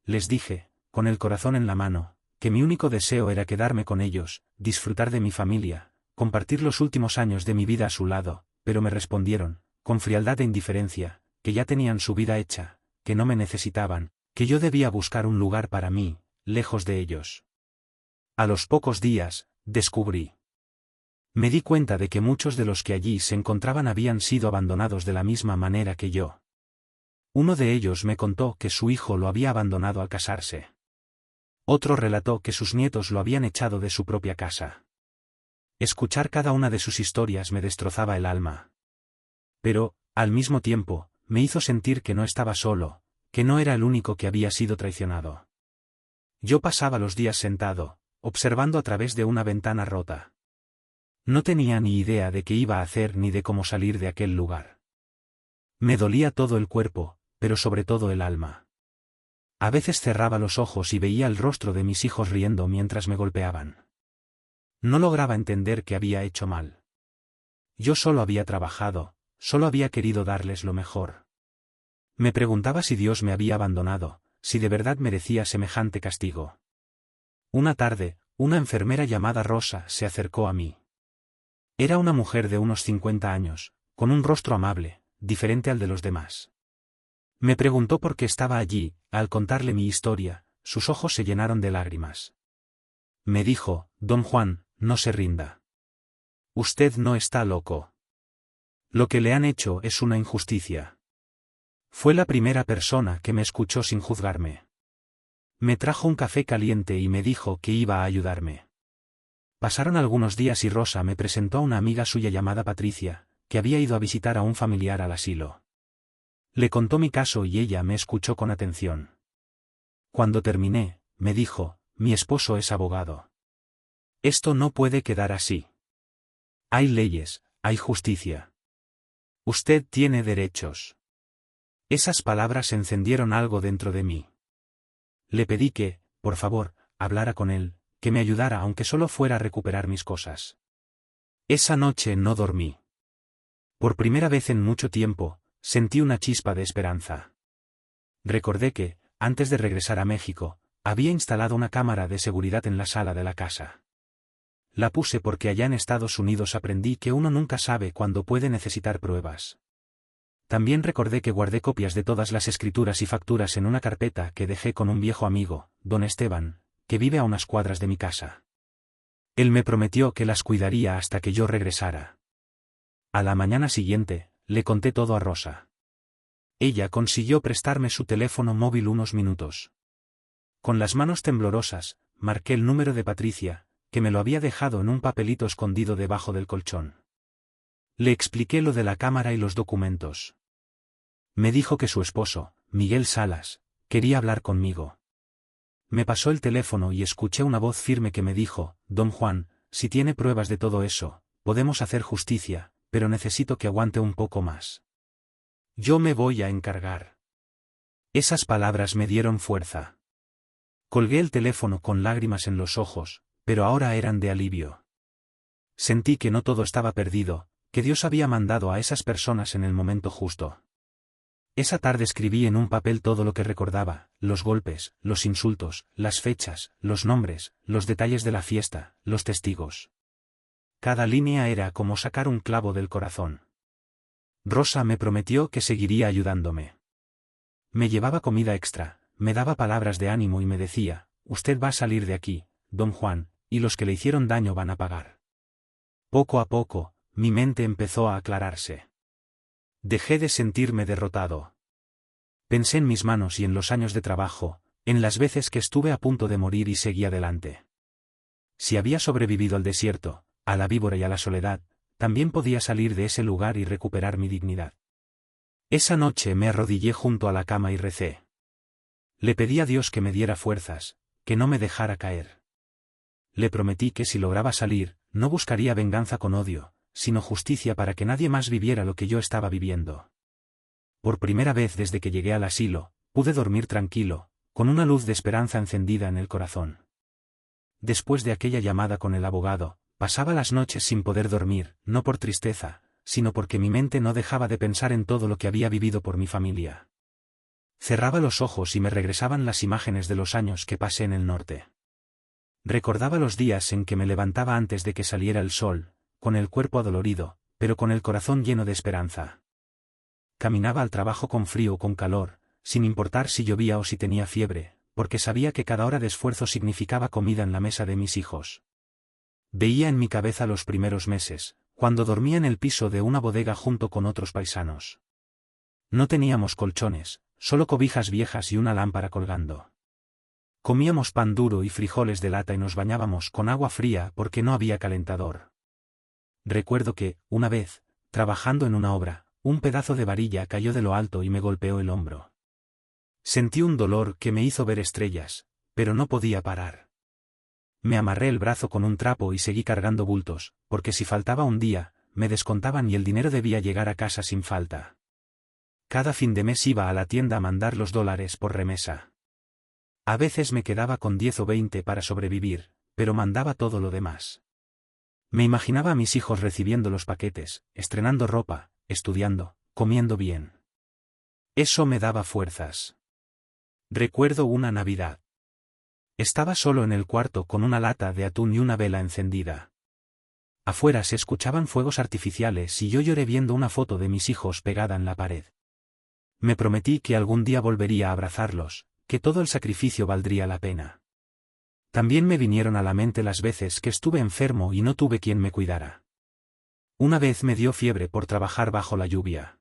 Les dije, con el corazón en la mano, que mi único deseo era quedarme con ellos, disfrutar de mi familia, compartir los últimos años de mi vida a su lado, pero me respondieron, con frialdad e indiferencia, que ya tenían su vida hecha, que no me necesitaban, que yo debía buscar un lugar para mí, lejos de ellos. A los pocos días, descubrí. Me di cuenta de que muchos de los que allí se encontraban habían sido abandonados de la misma manera que yo. Uno de ellos me contó que su hijo lo había abandonado al casarse. Otro relató que sus nietos lo habían echado de su propia casa. Escuchar cada una de sus historias me destrozaba el alma. Pero, al mismo tiempo, me hizo sentir que no estaba solo, que no era el único que había sido traicionado. Yo pasaba los días sentado, observando a través de una ventana rota. No tenía ni idea de qué iba a hacer ni de cómo salir de aquel lugar. Me dolía todo el cuerpo, pero sobre todo el alma. A veces cerraba los ojos y veía el rostro de mis hijos riendo mientras me golpeaban. No lograba entender que había hecho mal. Yo solo había trabajado, solo había querido darles lo mejor. Me preguntaba si Dios me había abandonado, si de verdad merecía semejante castigo. Una tarde, Una enfermera llamada Rosa se acercó a mí. Era una mujer de unos 50 años, con un rostro amable, diferente al de los demás. Me preguntó por qué estaba allí. Al contarle mi historia, sus ojos se llenaron de lágrimas. Me dijo: Don Juan, no se rinda. Usted no está loco. Lo que le han hecho es una injusticia. Fue la primera persona que me escuchó sin juzgarme. Me trajo un café caliente y me dijo que iba a ayudarme. Pasaron algunos días y Rosa me presentó a una amiga suya llamada Patricia, que había ido a visitar a un familiar al asilo. Le contó mi caso y ella me escuchó con atención. Cuando terminé, me dijo: mi esposo es abogado. Esto no puede quedar así. Hay leyes, hay justicia. Usted tiene derechos. Esas palabras encendieron algo dentro de mí. Le pedí que, por favor, hablara con él, que me ayudara aunque solo fuera a recuperar mis cosas. Esa noche no dormí. Por primera vez en mucho tiempo, sentí una chispa de esperanza. Recordé que, antes de regresar a México, había instalado una cámara de seguridad en la sala de la casa. La puse porque allá en Estados Unidos aprendí que uno nunca sabe cuándo puede necesitar pruebas. También recordé que guardé copias de todas las escrituras y facturas en una carpeta que dejé con un viejo amigo, don Esteban, que vive a unas cuadras de mi casa. Él me prometió que las cuidaría hasta que yo regresara. A la mañana siguiente, le conté todo a Rosa. Ella consiguió prestarme su teléfono móvil unos minutos. Con las manos temblorosas, marqué el número de Patricia, que me lo había dejado en un papelito escondido debajo del colchón. Le expliqué lo de la cámara y los documentos. Me dijo que su esposo, Miguel Salas, quería hablar conmigo. Me pasó el teléfono y escuché una voz firme que me dijo: Don Juan, si tiene pruebas de todo eso, podemos hacer justicia, pero necesito que aguante un poco más. Yo me voy a encargar. Esas palabras me dieron fuerza. Colgué el teléfono con lágrimas en los ojos, pero ahora eran de alivio. Sentí que no todo estaba perdido, que Dios había mandado a esas personas en el momento justo. Esa tarde escribí en un papel todo lo que recordaba: los golpes, los insultos, las fechas, los nombres, los detalles de la fiesta, los testigos. Cada línea era como sacar un clavo del corazón. Rosa me prometió que seguiría ayudándome. Me llevaba comida extra, me daba palabras de ánimo y me decía: usted va a salir de aquí, don Juan, y los que le hicieron daño van a pagar. Poco a poco, mi mente empezó a aclararse. Dejé de sentirme derrotado. Pensé en mis manos y en los años de trabajo, en las veces que estuve a punto de morir y seguí adelante. Si había sobrevivido al desierto, a la víbora y a la soledad, también podía salir de ese lugar y recuperar mi dignidad. Esa noche me arrodillé junto a la cama y recé. Le pedí a Dios que me diera fuerzas, que no me dejara caer. Le prometí que si lograba salir, no buscaría venganza con odio, sino justicia para que nadie más viviera lo que yo estaba viviendo. Por primera vez desde que llegué al asilo, pude dormir tranquilo, con una luz de esperanza encendida en el corazón. Después de aquella llamada con el abogado, pasaba las noches sin poder dormir, no por tristeza, sino porque mi mente no dejaba de pensar en todo lo que había vivido por mi familia. Cerraba los ojos y me regresaban las imágenes de los años que pasé en el norte. Recordaba los días en que me levantaba antes de que saliera el sol, con el cuerpo adolorido, pero con el corazón lleno de esperanza. Caminaba al trabajo con frío o con calor, sin importar si llovía o si tenía fiebre, porque sabía que cada hora de esfuerzo significaba comida en la mesa de mis hijos. Veía en mi cabeza los primeros meses, cuando dormía en el piso de una bodega junto con otros paisanos. No teníamos colchones, solo cobijas viejas y una lámpara colgando. Comíamos pan duro y frijoles de lata y nos bañábamos con agua fría porque no había calentador. Recuerdo que, una vez, trabajando en una obra, un pedazo de varilla cayó de lo alto y me golpeó el hombro. Sentí un dolor que me hizo ver estrellas, pero no podía parar. Me amarré el brazo con un trapo y seguí cargando bultos, porque si faltaba un día, me descontaban y el dinero debía llegar a casa sin falta. Cada fin de mes iba a la tienda a mandar los dólares por remesa. A veces me quedaba con 10 o 20 para sobrevivir, pero mandaba todo lo demás. Me imaginaba a mis hijos recibiendo los paquetes, estrenando ropa, estudiando, comiendo bien. Eso me daba fuerzas. Recuerdo una Navidad. Estaba solo en el cuarto con una lata de atún y una vela encendida. Afuera se escuchaban fuegos artificiales y yo lloré viendo una foto de mis hijos pegada en la pared. Me prometí que algún día volvería a abrazarlos, que todo el sacrificio valdría la pena. También me vinieron a la mente las veces que estuve enfermo y no tuve quien me cuidara. Una vez me dio fiebre por trabajar bajo la lluvia.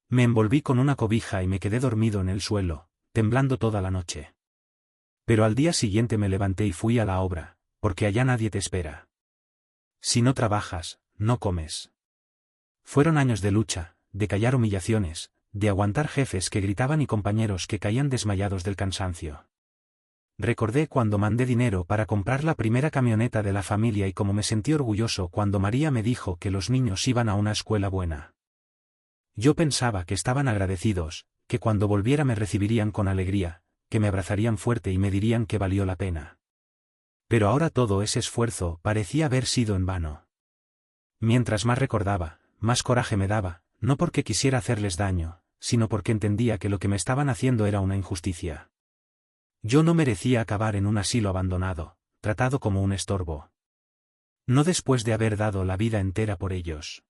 Me envolví con una cobija y me quedé dormido en el suelo, temblando toda la noche. Pero al día siguiente me levanté y fui a la obra, porque allá nadie te espera. Si no trabajas, no comes. Fueron años de lucha, de callar humillaciones, de aguantar jefes que gritaban y compañeros que caían desmayados del cansancio. Recordé cuando mandé dinero para comprar la primera camioneta de la familia y cómo me sentí orgulloso cuando María me dijo que los niños iban a una escuela buena. Yo pensaba que estaban agradecidos, que cuando volviera me recibirían con alegría, que me abrazarían fuerte y me dirían que valió la pena. Pero ahora todo ese esfuerzo parecía haber sido en vano. Mientras más recordaba, más coraje me daba, no porque quisiera hacerles daño, sino porque entendía que lo que me estaban haciendo era una injusticia. Yo no merecía acabar en un asilo abandonado, tratado como un estorbo. No después de haber dado la vida entera por ellos.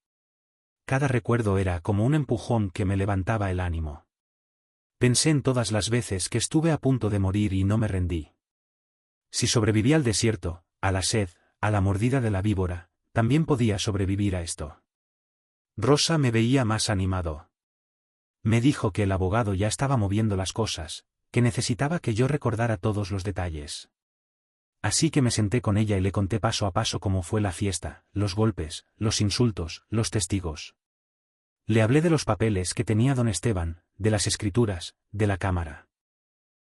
Cada recuerdo era como un empujón que me levantaba el ánimo. Pensé en todas las veces que estuve a punto de morir y no me rendí. Si sobreviví al desierto, a la sed, a la mordida de la víbora, también podía sobrevivir a esto. Rosa me veía más animado. Me dijo que el abogado ya estaba moviendo las cosas, que necesitaba que yo recordara todos los detalles. Así que me senté con ella y le conté paso a paso cómo fue la fiesta, los golpes, los insultos, los testigos. Le hablé de los papeles que tenía don Esteban, de las escrituras, de la cámara.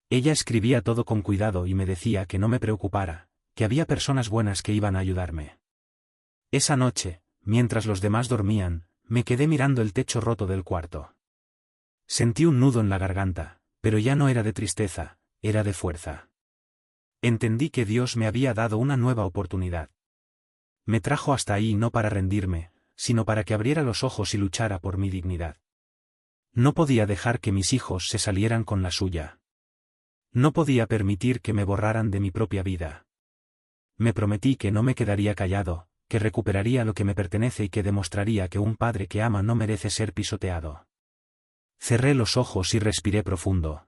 Ella escribía todo con cuidado y me decía que no me preocupara, que había personas buenas que iban a ayudarme. Esa noche, mientras los demás dormían, me quedé mirando el techo roto del cuarto. Sentí un nudo en la garganta, pero ya no era de tristeza, era de fuerza. Entendí que Dios me había dado una nueva oportunidad. Me trajo hasta ahí no para rendirme, sino para que abriera los ojos y luchara por mi dignidad. No podía dejar que mis hijos se salieran con la suya. No podía permitir que me borraran de mi propia vida. Me prometí que no me quedaría callado, que recuperaría lo que me pertenece y que demostraría que un padre que ama no merece ser pisoteado. Cerré los ojos y respiré profundo.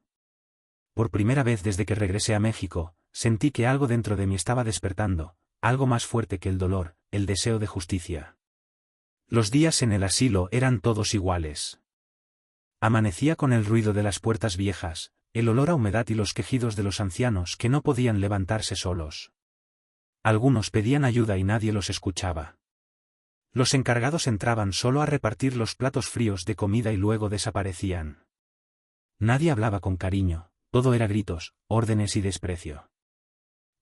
Por primera vez desde que regresé a México, sentí que algo dentro de mí estaba despertando, algo más fuerte que el dolor, el deseo de justicia. Los días en el asilo eran todos iguales. Amanecía con el ruido de las puertas viejas, el olor a humedad y los quejidos de los ancianos que no podían levantarse solos. Algunos pedían ayuda y nadie los escuchaba. Los encargados entraban solo a repartir los platos fríos de comida y luego desaparecían. Nadie hablaba con cariño, todo era gritos, órdenes y desprecio.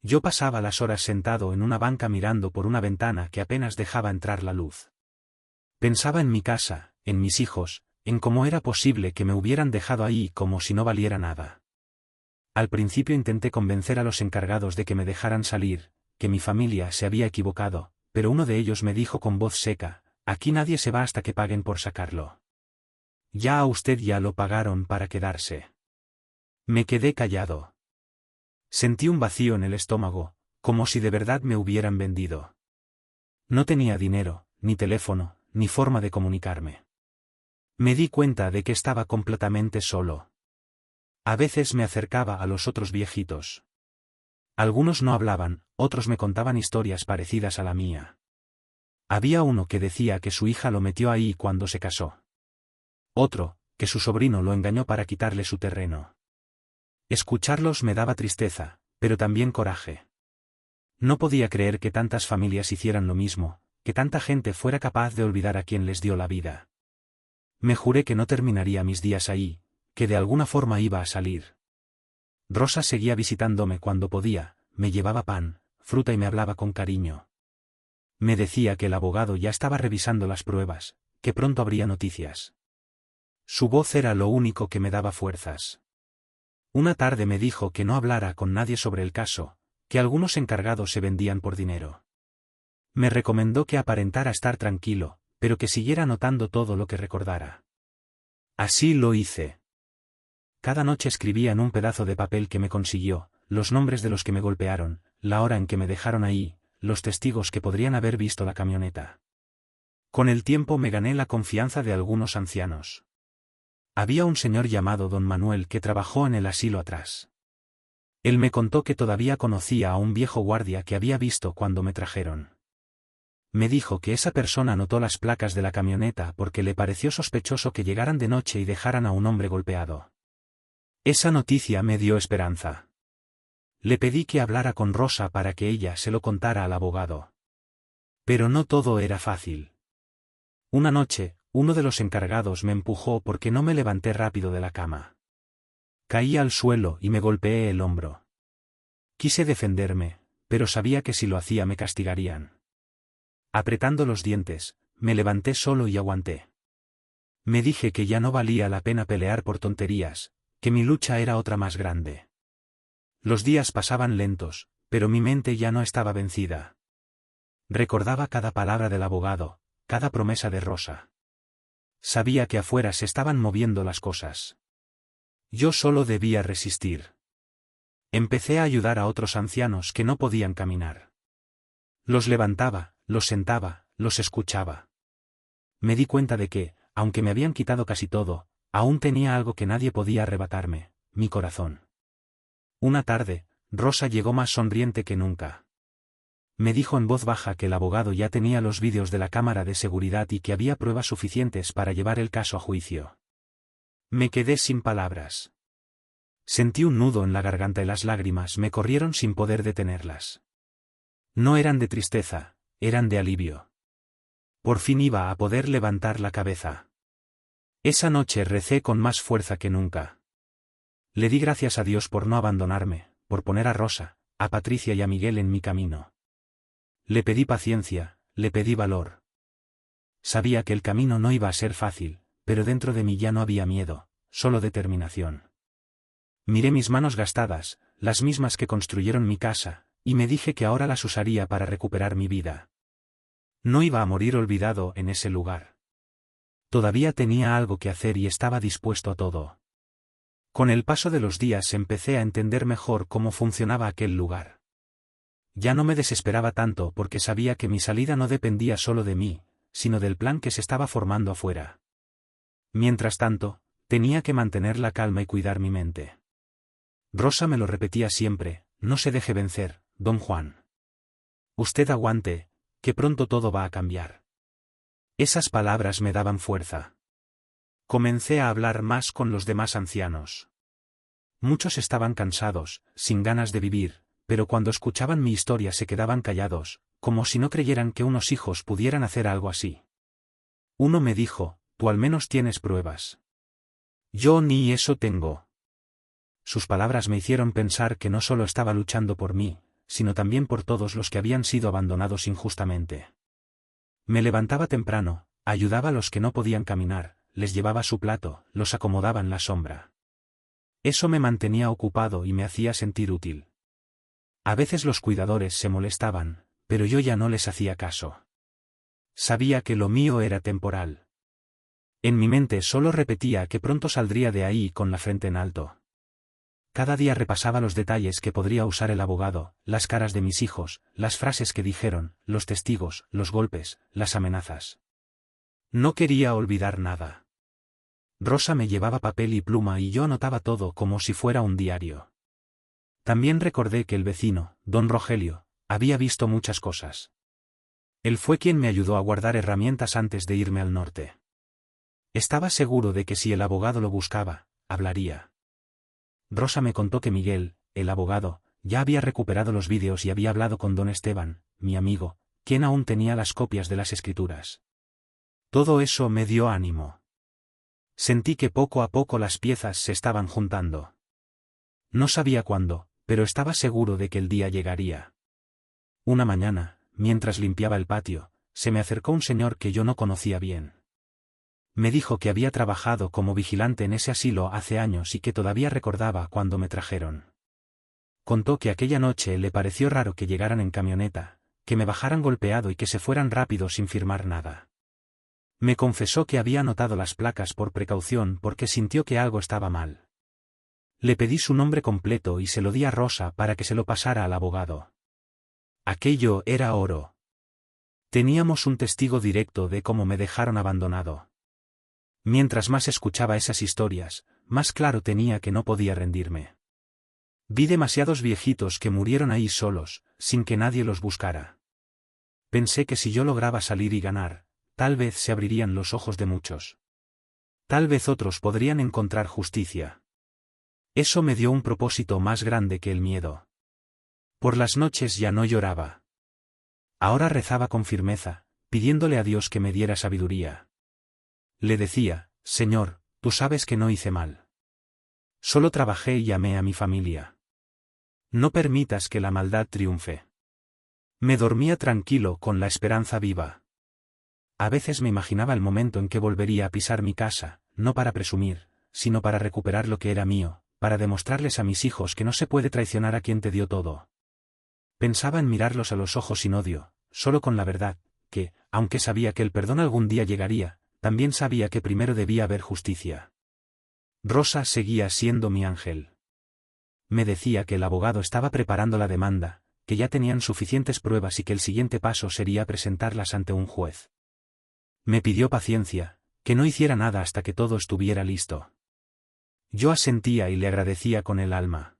Yo pasaba las horas sentado en una banca mirando por una ventana que apenas dejaba entrar la luz. Pensaba en mi casa, en mis hijos, en cómo era posible que me hubieran dejado ahí como si no valiera nada. Al principio intenté convencer a los encargados de que me dejaran salir, que mi familia se había equivocado, pero uno de ellos me dijo con voz seca, aquí nadie se va hasta que paguen por sacarlo. Ya a usted ya lo pagaron para quedarse. Me quedé callado. Sentí un vacío en el estómago, como si de verdad me hubieran vendido. No tenía dinero, ni teléfono, ni forma de comunicarme. Me di cuenta de que estaba completamente solo. A veces me acercaba a los otros viejitos. Algunos no hablaban, otros me contaban historias parecidas a la mía. Había uno que decía que su hija lo metió ahí cuando se casó. Otro, que su sobrino lo engañó para quitarle su terreno. Escucharlos me daba tristeza, pero también coraje. No podía creer que tantas familias hicieran lo mismo, que tanta gente fuera capaz de olvidar a quien les dio la vida. Me juré que no terminaría mis días ahí, que de alguna forma iba a salir. Rosa seguía visitándome cuando podía, me llevaba pan, fruta y me hablaba con cariño. Me decía que el abogado ya estaba revisando las pruebas, que pronto habría noticias. Su voz era lo único que me daba fuerzas. Una tarde me dijo que no hablara con nadie sobre el caso, que algunos encargados se vendían por dinero. Me recomendó que aparentara estar tranquilo, pero que siguiera anotando todo lo que recordara. Así lo hice. Cada noche escribía en un pedazo de papel que me consiguió, los nombres de los que me golpearon, la hora en que me dejaron ahí, los testigos que podrían haber visto la camioneta. Con el tiempo me gané la confianza de algunos ancianos. Había un señor llamado don Manuel que trabajó en el asilo atrás. Él me contó que todavía conocía a un viejo guardia que había visto cuando me trajeron. Me dijo que esa persona notó las placas de la camioneta porque le pareció sospechoso que llegaran de noche y dejaran a un hombre golpeado. Esa noticia me dio esperanza. Le pedí que hablara con Rosa para que ella se lo contara al abogado. Pero no todo era fácil. Una noche, uno de los encargados me empujó porque no me levanté rápido de la cama. Caí al suelo y me golpeé el hombro. Quise defenderme, pero sabía que si lo hacía me castigarían. Apretando los dientes, me levanté solo y aguanté. Me dije que ya no valía la pena pelear por tonterías, que mi lucha era otra más grande. Los días pasaban lentos, pero mi mente ya no estaba vencida. Recordaba cada palabra del abogado, cada promesa de Rosa. Sabía que afuera se estaban moviendo las cosas. Yo solo debía resistir. Empecé a ayudar a otros ancianos que no podían caminar. Los levantaba, los sentaba, los escuchaba. Me di cuenta de que, aunque me habían quitado casi todo, aún tenía algo que nadie podía arrebatarme, mi corazón. Una tarde, Rosa llegó más sonriente que nunca. Me dijo en voz baja que el abogado ya tenía los vídeos de la cámara de seguridad y que había pruebas suficientes para llevar el caso a juicio. Me quedé sin palabras. Sentí un nudo en la garganta y las lágrimas me corrieron sin poder detenerlas. No eran de tristeza, eran de alivio. Por fin iba a poder levantar la cabeza. Esa noche recé con más fuerza que nunca. Le di gracias a Dios por no abandonarme, por poner a Rosa, a Patricia y a Miguel en mi camino. Le pedí paciencia, le pedí valor. Sabía que el camino no iba a ser fácil, pero dentro de mí ya no había miedo, solo determinación. Miré mis manos gastadas, las mismas que construyeron mi casa, y me dije que ahora las usaría para recuperar mi vida. No iba a morir olvidado en ese lugar. Todavía tenía algo que hacer y estaba dispuesto a todo. Con el paso de los días empecé a entender mejor cómo funcionaba aquel lugar. Ya no me desesperaba tanto porque sabía que mi salida no dependía solo de mí, sino del plan que se estaba formando afuera. Mientras tanto, tenía que mantener la calma y cuidar mi mente. Rosa me lo repetía siempre: no se deje vencer, don Juan. Usted aguante, que pronto todo va a cambiar. Esas palabras me daban fuerza. Comencé a hablar más con los demás ancianos. Muchos estaban cansados, sin ganas de vivir, pero cuando escuchaban mi historia se quedaban callados, como si no creyeran que unos hijos pudieran hacer algo así. Uno me dijo: tú al menos tienes pruebas. Yo ni eso tengo. Sus palabras me hicieron pensar que no solo estaba luchando por mí, sino también por todos los que habían sido abandonados injustamente. Me levantaba temprano, ayudaba a los que no podían caminar, les llevaba su plato, los acomodaba en la sombra. Eso me mantenía ocupado y me hacía sentir útil. A veces los cuidadores se molestaban, pero yo ya no les hacía caso. Sabía que lo mío era temporal. En mi mente solo repetía que pronto saldría de ahí con la frente en alto. Cada día repasaba los detalles que podría usar el abogado, las caras de mis hijos, las frases que dijeron, los testigos, los golpes, las amenazas. No quería olvidar nada. Rosa me llevaba papel y pluma y yo anotaba todo como si fuera un diario. También recordé que el vecino, don Rogelio, había visto muchas cosas. Él fue quien me ayudó a guardar herramientas antes de irme al norte. Estaba seguro de que si el abogado lo buscaba, hablaría. Rosa me contó que Miguel, el abogado, ya había recuperado los vídeos y había hablado con don Esteban, mi amigo, quien aún tenía las copias de las escrituras. Todo eso me dio ánimo. Sentí que poco a poco las piezas se estaban juntando. No sabía cuándo, pero estaba seguro de que el día llegaría. Una mañana, mientras limpiaba el patio, se me acercó un señor que yo no conocía bien. Me dijo que había trabajado como vigilante en ese asilo hace años y que todavía recordaba cuando me trajeron. Contó que aquella noche le pareció raro que llegaran en camioneta, que me bajaran golpeado y que se fueran rápido sin firmar nada. Me confesó que había anotado las placas por precaución porque sintió que algo estaba mal. Le pedí su nombre completo y se lo di a Rosa para que se lo pasara al abogado. Aquello era oro. Teníamos un testigo directo de cómo me dejaron abandonado. Mientras más escuchaba esas historias, más claro tenía que no podía rendirme. Vi demasiados viejitos que murieron ahí solos, sin que nadie los buscara. Pensé que si yo lograba salir y ganar, tal vez se abrirían los ojos de muchos. Tal vez otros podrían encontrar justicia. Eso me dio un propósito más grande que el miedo. Por las noches ya no lloraba. Ahora rezaba con firmeza, pidiéndole a Dios que me diera sabiduría. Le decía, Señor, tú sabes que no hice mal. Solo trabajé y amé a mi familia. No permitas que la maldad triunfe. Me dormía tranquilo con la esperanza viva. A veces me imaginaba el momento en que volvería a pisar mi casa, no para presumir, sino para recuperar lo que era mío, para demostrarles a mis hijos que no se puede traicionar a quien te dio todo. Pensaba en mirarlos a los ojos sin odio, solo con la verdad, que, aunque sabía que el perdón algún día llegaría, también sabía que primero debía haber justicia. Rosa seguía siendo mi ángel. Me decía que el abogado estaba preparando la demanda, que ya tenían suficientes pruebas y que el siguiente paso sería presentarlas ante un juez. Me pidió paciencia, que no hiciera nada hasta que todo estuviera listo. Yo asentía y le agradecía con el alma.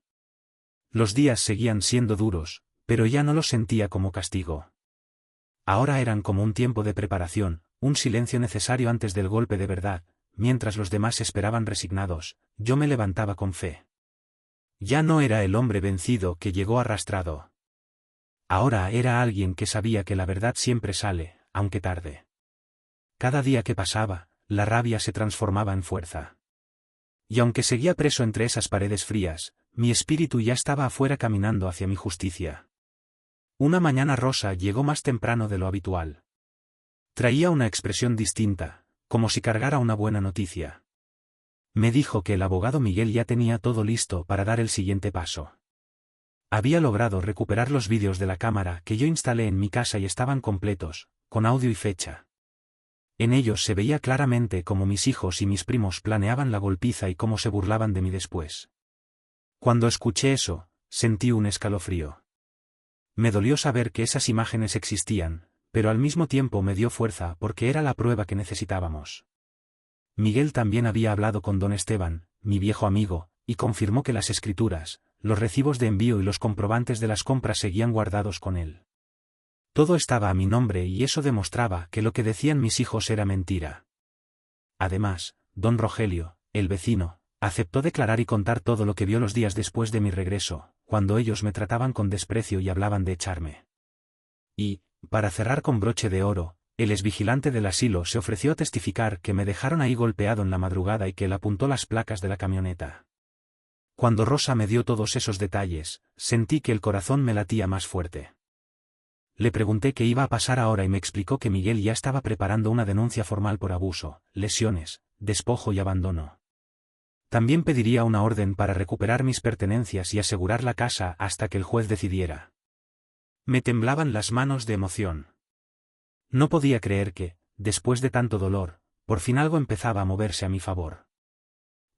Los días seguían siendo duros, pero ya no los sentía como castigo. Ahora eran como un tiempo de preparación, un silencio necesario antes del golpe de verdad, mientras los demás esperaban resignados, yo me levantaba con fe. Ya no era el hombre vencido que llegó arrastrado. Ahora era alguien que sabía que la verdad siempre sale, aunque tarde. Cada día que pasaba, la rabia se transformaba en fuerza. Y aunque seguía preso entre esas paredes frías, mi espíritu ya estaba afuera caminando hacia mi justicia. Una mañana Rosa llegó más temprano de lo habitual. Traía una expresión distinta, como si cargara una buena noticia. Me dijo que el abogado Miguel ya tenía todo listo para dar el siguiente paso. Había logrado recuperar los vídeos de la cámara que yo instalé en mi casa y estaban completos, con audio y fecha. En ellos se veía claramente cómo mis hijos y mis primos planeaban la golpiza y cómo se burlaban de mí después. Cuando escuché eso, sentí un escalofrío. Me dolió saber que esas imágenes existían, pero al mismo tiempo me dio fuerza porque era la prueba que necesitábamos. Miguel también había hablado con don Esteban, mi viejo amigo, y confirmó que las escrituras, los recibos de envío y los comprobantes de las compras seguían guardados con él. Todo estaba a mi nombre y eso demostraba que lo que decían mis hijos era mentira. Además, don Rogelio, el vecino, aceptó declarar y contar todo lo que vio los días después de mi regreso, cuando ellos me trataban con desprecio y hablaban de echarme. Y, para cerrar con broche de oro, el exvigilante del asilo se ofreció a testificar que me dejaron ahí golpeado en la madrugada y que él apuntó las placas de la camioneta. Cuando Rosa me dio todos esos detalles, sentí que el corazón me latía más fuerte. Le pregunté qué iba a pasar ahora y me explicó que Miguel ya estaba preparando una denuncia formal por abuso, lesiones, despojo y abandono. También pediría una orden para recuperar mis pertenencias y asegurar la casa hasta que el juez decidiera. Me temblaban las manos de emoción. No podía creer que, después de tanto dolor, por fin algo empezaba a moverse a mi favor.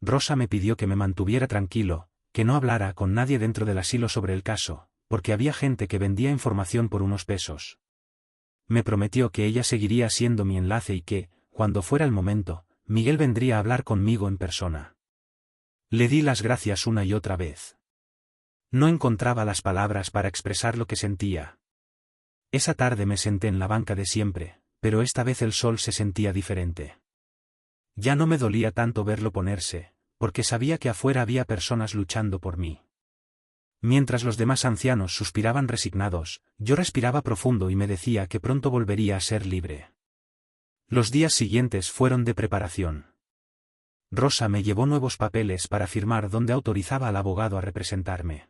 Rosa me pidió que me mantuviera tranquilo, que no hablara con nadie dentro del asilo sobre el caso, porque había gente que vendía información por unos pesos. Me prometió que ella seguiría siendo mi enlace y que, cuando fuera el momento, Miguel vendría a hablar conmigo en persona. Le di las gracias una y otra vez. No encontraba las palabras para expresar lo que sentía. Esa tarde me senté en la banca de siempre, pero esta vez el sol se sentía diferente. Ya no me dolía tanto verlo ponerse, porque sabía que afuera había personas luchando por mí. Mientras los demás ancianos suspiraban resignados, yo respiraba profundo y me decía que pronto volvería a ser libre. Los días siguientes fueron de preparación. Rosa me llevó nuevos papeles para firmar donde autorizaba al abogado a representarme.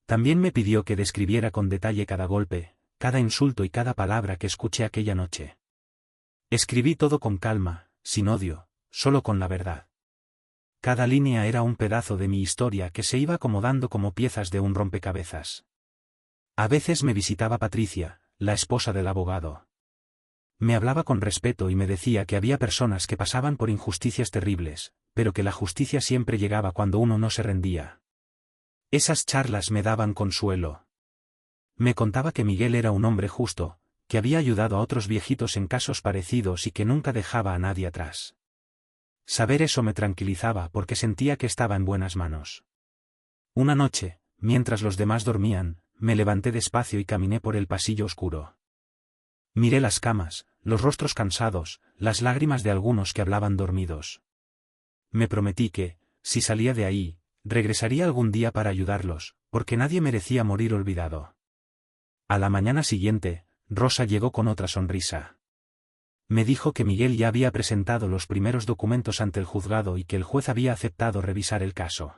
También me pidió que describiera con detalle cada golpe, cada insulto y cada palabra que escuché aquella noche. Escribí todo con calma, sin odio, solo con la verdad. Cada línea era un pedazo de mi historia que se iba acomodando como piezas de un rompecabezas. A veces me visitaba Patricia, la esposa del abogado. Me hablaba con respeto y me decía que había personas que pasaban por injusticias terribles, pero que la justicia siempre llegaba cuando uno no se rendía. Esas charlas me daban consuelo. Me contaba que Miguel era un hombre justo, que había ayudado a otros viejitos en casos parecidos y que nunca dejaba a nadie atrás. Saber eso me tranquilizaba porque sentía que estaba en buenas manos. Una noche, mientras los demás dormían, me levanté despacio y caminé por el pasillo oscuro. Miré las camas, los rostros cansados, las lágrimas de algunos que hablaban dormidos. Me prometí que, si salía de ahí, regresaría algún día para ayudarlos, porque nadie merecía morir olvidado. A la mañana siguiente, Rosa llegó con otra sonrisa. Me dijo que Miguel ya había presentado los primeros documentos ante el juzgado y que el juez había aceptado revisar el caso.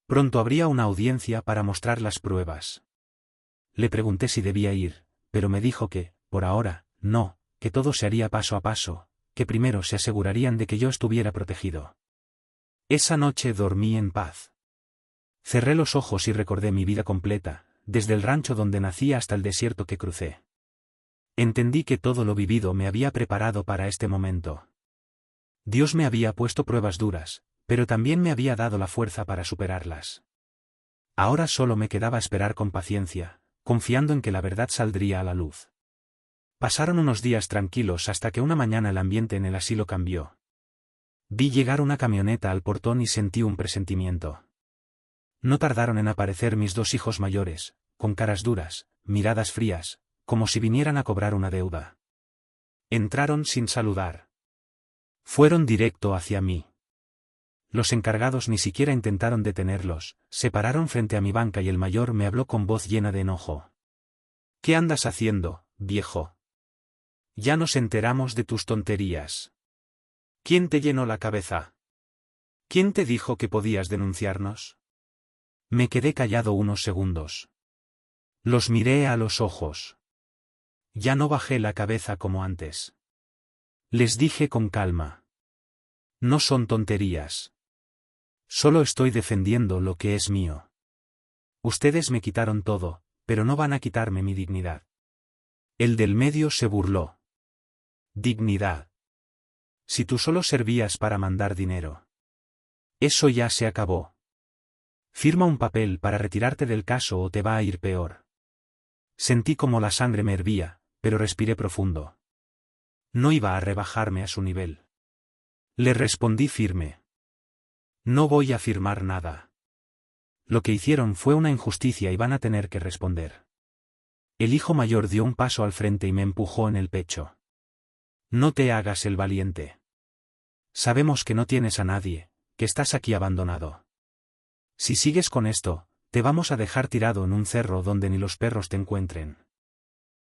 Pronto habría una audiencia para mostrar las pruebas. Le pregunté si debía ir, pero me dijo que, por ahora, no, que todo se haría paso a paso, que primero se asegurarían de que yo estuviera protegido. Esa noche dormí en paz. Cerré los ojos y recordé mi vida completa, desde el rancho donde nací hasta el desierto que crucé. Entendí que todo lo vivido me había preparado para este momento. Dios me había puesto pruebas duras, pero también me había dado la fuerza para superarlas. Ahora solo me quedaba esperar con paciencia, confiando en que la verdad saldría a la luz. Pasaron unos días tranquilos hasta que una mañana el ambiente en el asilo cambió. Vi llegar una camioneta al portón y sentí un presentimiento. No tardaron en aparecer mis dos hijos mayores, con caras duras, miradas frías, como si vinieran a cobrar una deuda. Entraron sin saludar. Fueron directo hacia mí. Los encargados ni siquiera intentaron detenerlos, se pararon frente a mi banca y el mayor me habló con voz llena de enojo. ¿Qué andas haciendo, viejo? Ya nos enteramos de tus tonterías. ¿Quién te llenó la cabeza? ¿Quién te dijo que podías denunciarnos? Me quedé callado unos segundos. Los miré a los ojos. Ya no bajé la cabeza como antes. Les dije con calma. No son tonterías. Solo estoy defendiendo lo que es mío. Ustedes me quitaron todo, pero no van a quitarme mi dignidad. El del medio se burló. Dignidad. Si tú solo servías para mandar dinero. Eso ya se acabó. Firma un papel para retirarte del caso o te va a ir peor. Sentí como la sangre me hervía, pero respiré profundo. No iba a rebajarme a su nivel. Le respondí firme. No voy a firmar nada. Lo que hicieron fue una injusticia y van a tener que responder. El hijo mayor dio un paso al frente y me empujó en el pecho. No te hagas el valiente. Sabemos que no tienes a nadie, que estás aquí abandonado. Si sigues con esto, te vamos a dejar tirado en un cerro donde ni los perros te encuentren.